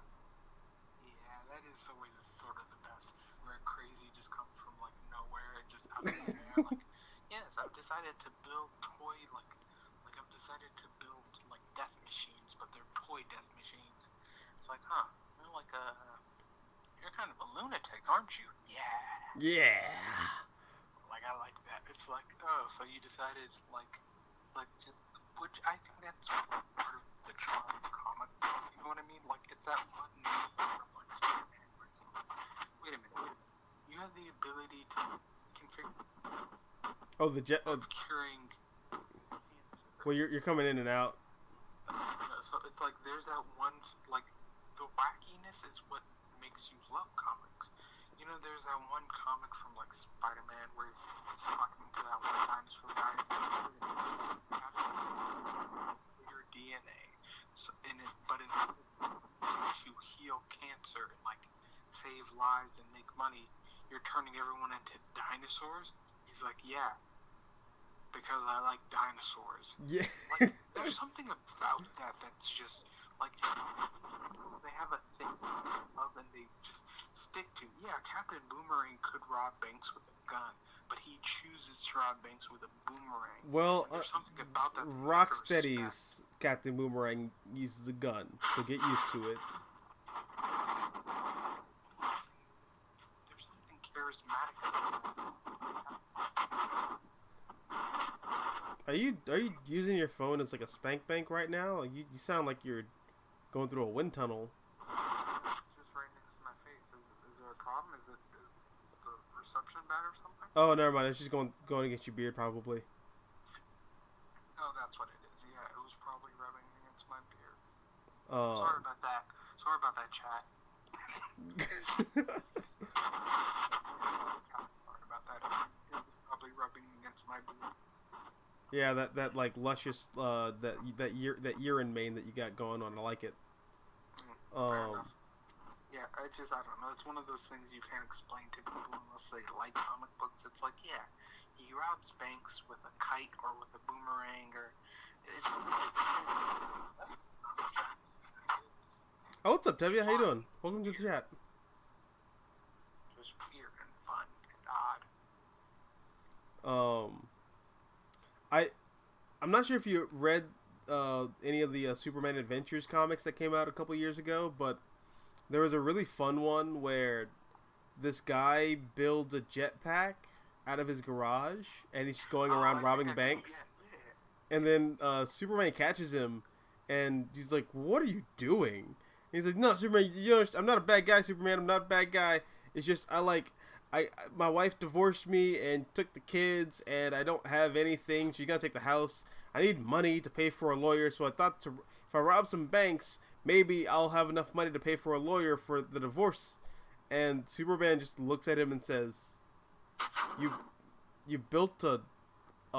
Yeah, that is always sort of the best, where crazy just comes from like nowhere and just out of the air. Like, yes, I've decided to build I've decided to build like death machines, but they're toy death machines. It's like, you're kind of a lunatic, aren't you? Yeah. Yeah. Like, I like that. It's like, oh, so you decided, like, like just, which I think that's part of the charm of the comic. You know what I mean? Like it's that one from like Spider-Man where it's like, wait a minute, you have the ability to configure Oh, the jet. of curing cancer. Well, you're coming in and out. So it's like there's that one, like the wackiness is what makes you love comics. You know, there's that one comic from like Spider-Man where he's talking to that one dinosaur guy. Your DNA, so but in to heal cancer and like save lives and make money, you're turning everyone into dinosaurs. He's like, yeah, because I like dinosaurs. Yeah. Like, there's something about that that's just like they have a thing of and they just stick to. Yeah, Captain Boomerang could rob banks with a gun, but he chooses to rob banks with a boomerang. Well, there's something about that. Rocksteady's Captain Boomerang uses a gun, so get used to it. There's something charismatic about it. Are you using your phone as like a spank bank right now? Like you sound like you're going through a wind tunnel. It's just right next to my face. Is there a problem? Is the reception bad or something? Oh, never mind. It's just going against your beard, probably. Oh, that's what it is. Yeah, it was probably rubbing against my beard. Oh. Sorry about that. Sorry about that, chat. Sorry about that. It was probably rubbing against my beard. Yeah, that like luscious that urine mane that you got going on. I like it. Fair enough. Yeah, I don't know. It's one of those things you can't explain to people unless they like comic books. It's like, yeah, he robs banks with a kite or with a boomerang or. Oh, what's up, Tevye? How you doing? Welcome to the chat. Just weird and fun and odd. I'm not sure if you read any of the Superman Adventures comics that came out a couple years ago, but there was a really fun one where this guy builds a jetpack out of his garage, and he's going around robbing banks. Yeah. And then Superman catches him, and he's like, "What are you doing?" And he's like, "No, Superman, I'm not a bad guy, Superman. I'm not a bad guy. It's just my wife divorced me and took the kids, and I don't have anything. She's gonna take the house. I need money to pay for a lawyer, so I thought if I rob some banks, maybe I'll have enough money to pay for a lawyer for the divorce." And Superman just looks at him and says, "You built a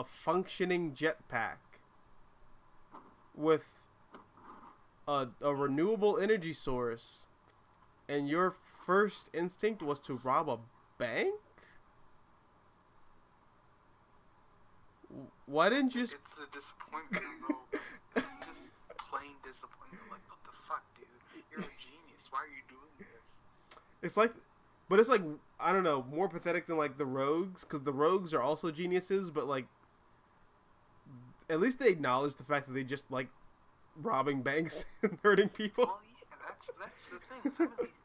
functioning jetpack with a renewable energy source, and your first instinct was to rob a bank? Why didn't you just..." It's a disappointment, bro. It's just plain disappointment. Like, what the fuck, dude? You're a genius. Why are you doing this? It's like, but it's like, I don't know, more pathetic than like the Rogues, because the Rogues are also geniuses, but like, at least they acknowledge the fact that they just like robbing banks and hurting people. Well, yeah, that's the thing. Some of these,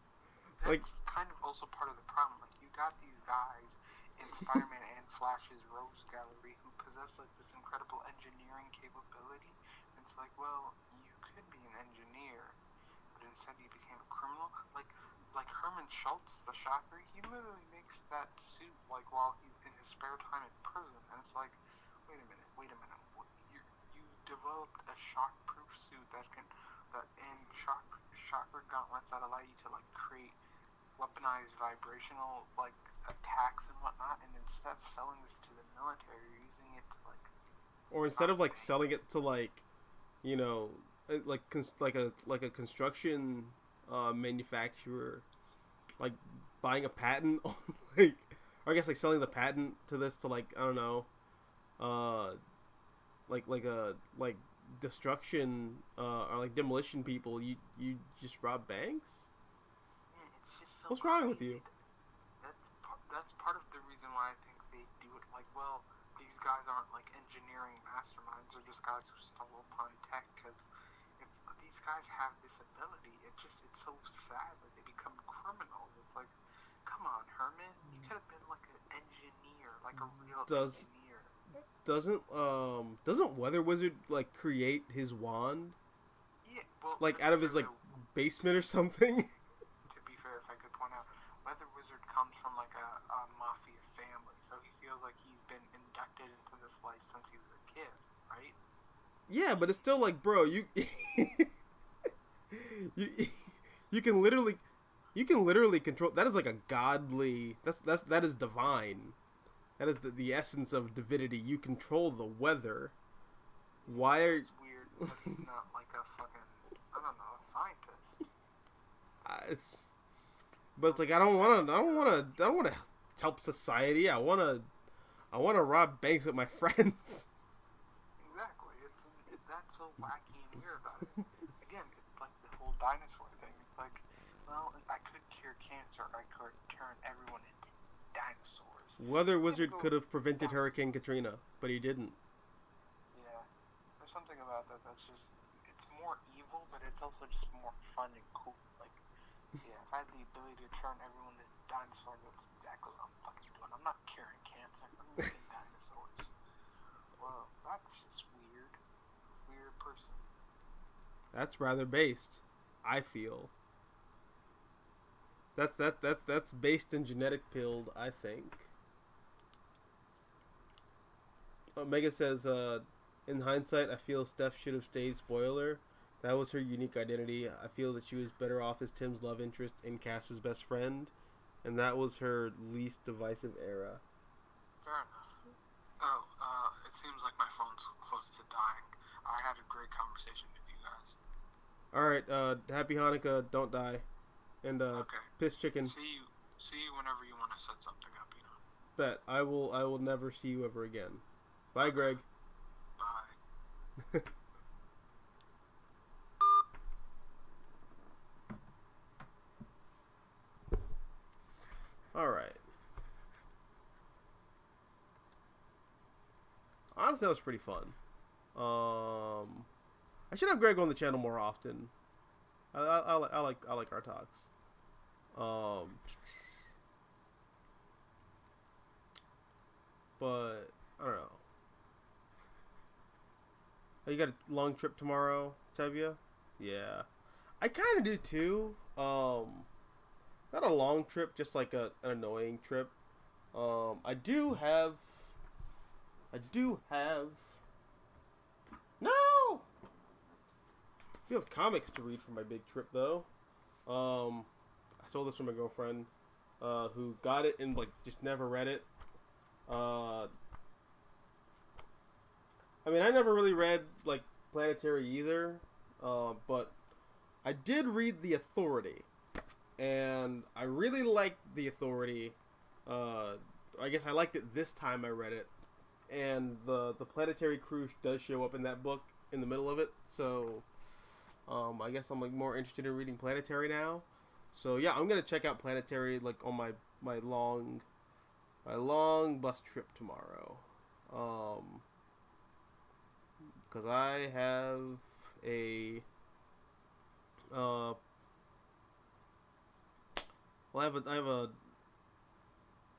that's like kind of also part of the problem. Like, you got these guys in Spider-Man and Flash's Rogues Gallery who possess like this incredible engineering capability. And it's like, well, you could be an engineer, but instead you became a criminal. Like Herman Schultz, the shocker, he literally makes that suit like while he's in his spare time in prison. And it's like, wait a minute. You developed a shock-proof suit and shocker gauntlets that allow you to like create weaponized vibrational like attacks and whatnot, and instead of selling this to the military, you're using it to like, or instead of like selling it to like, you know, like a construction manufacturer, like buying a patent on like, or I guess like selling the patent to this to like, I don't know, like destruction or like demolition people. You just rob banks? Man, it's just so what's wrong with you? That's part of the reason why I think they do it. Like, well, these guys aren't like engineering masterminds; they're just guys who stumble upon tech. Because if these guys have this ability, it's so sad that they become criminals. It's like, come on, Herman, you could have been like an engineer, like a real engineer. doesn't Weather Wizard like create his wand Yeah, well, like out of his like basement or something? to be fair, if I could point out, Weather Wizard comes from like a mafia family, so he feels like he's been inducted into this life since he was a kid, right? Yeah, but it's still like, bro, you you you can literally control. That is like a godly. That is divine. That is the essence of divinity. You control the weather. Why are? It's weird. But he's not like a fucking, I don't know, scientist. But it's like I don't want to help society. I want to rob banks with my friends. Exactly. That's so wacky and weird about it. Again, it's like the whole dinosaur thing. It's like, well, I could cure cancer. I could turn everyone into dinosaurs. Weather Wizard could have prevented Hurricane Katrina, but he didn't. Yeah. There's something about that that's just, it's more evil, but it's also just more fun and cool. Like, yeah, if I had the ability to turn everyone into dinosaurs, that's exactly what I'm fucking doing. I'm not curing cancer. I'm making dinosaurs. Well, that's just weird. Weird person. That's rather based, I feel. That's based in genetic pilled, I think. Omega says, in hindsight, I feel Steph should have stayed spoiler. That was her unique identity. I feel that she was better off as Tim's love interest and Cass's best friend, and that was her least divisive era. Fair enough. Oh, it seems like my phone's close to dying. I had a great conversation with you guys. Alright, happy Hanukkah, don't die. And, Okay. piss chicken. See you whenever you want to set something up, you know. Bet. I will never see you ever again. Bye, Greg. Bye. Alright. Honestly, that was pretty fun. I should have Greg on the channel more often. I like our talks. But I don't know. Oh, you got a long trip tomorrow, Tevya? Yeah, I kind of do too. Not a long trip, just like an annoying trip. I do have. No. I do have comics to read for my big trip though. I stole this from my girlfriend, who got it and like just never read it. I mean, I never really read like Planetary either, but I did read The Authority, and I really liked The Authority. I guess I liked it this time I read it, and the Planetary Crew does show up in that book in the middle of it, so I guess I'm like more interested in reading Planetary now. So yeah, I'm gonna check out Planetary like on my long bus trip tomorrow. Because I have a I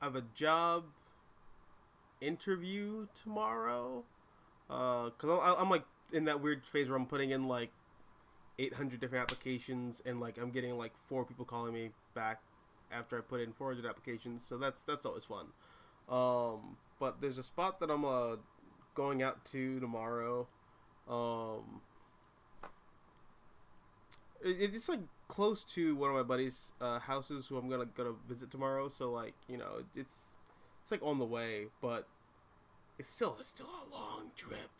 have a job interview tomorrow. Cause I'm like in that weird phase where I'm putting in like 800 different applications, and like I'm getting like 4 people calling me back after I put in 400 applications. So that's always fun. But there's a spot that I'm going out to tomorrow. It's like close to one of my buddies' houses who I'm gonna visit tomorrow. So like, you know, it's like on the way, but it's still a long trip.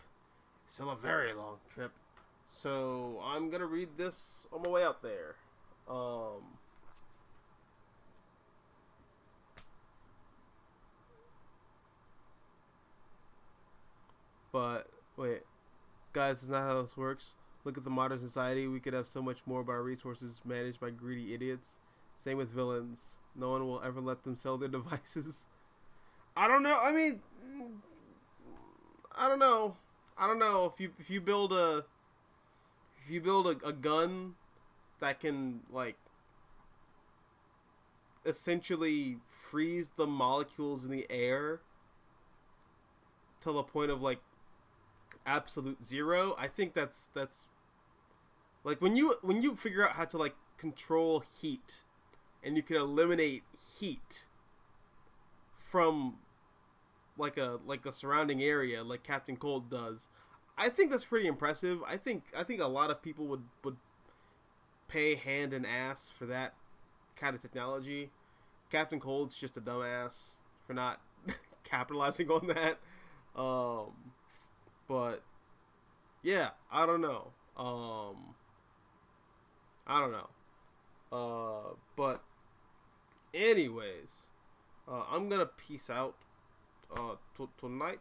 Still a very long trip. So I'm gonna read this on my way out there. But wait, guys, that's not how this works. Look at the modern society. We could have so much more of our resources managed by greedy idiots. Same with villains. No one will ever let them sell their devices. I don't know. I mean, I don't know. If you build a gun that can like essentially freeze the molecules in the air to the point of like absolute zero. I think that's like when you figure out how to like control heat, and you can eliminate heat from like a surrounding area like Captain Cold does. I think that's pretty impressive. I think a lot of people would pay hand and ass for that kind of technology. Captain Cold's just a dumbass for not capitalizing on that. But yeah, I don't know. But anyways, I'm gonna peace out tonight.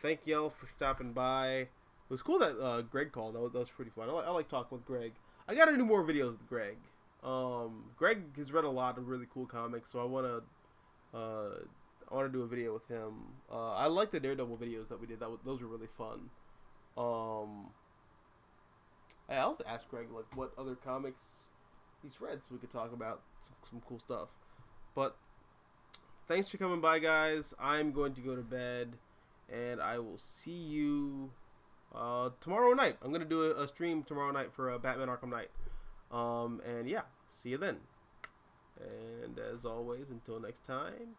Thank y'all for stopping by. It was cool that Greg called. That was pretty fun. I like talking with Greg. I gotta do more videos with Greg. Greg has read a lot of really cool comics, so I wanna do a video with him. I like the Daredevil videos that we did. Those were really fun. I also asked Greg like what other comics he's read, so we could talk about some cool stuff. But thanks for coming by, guys. I'm going to go to bed, and I will see you tomorrow night. I'm gonna do a stream tomorrow night for Batman Arkham Knight. And yeah, see you then. And as always, until next time,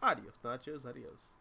adios, nachos, adios.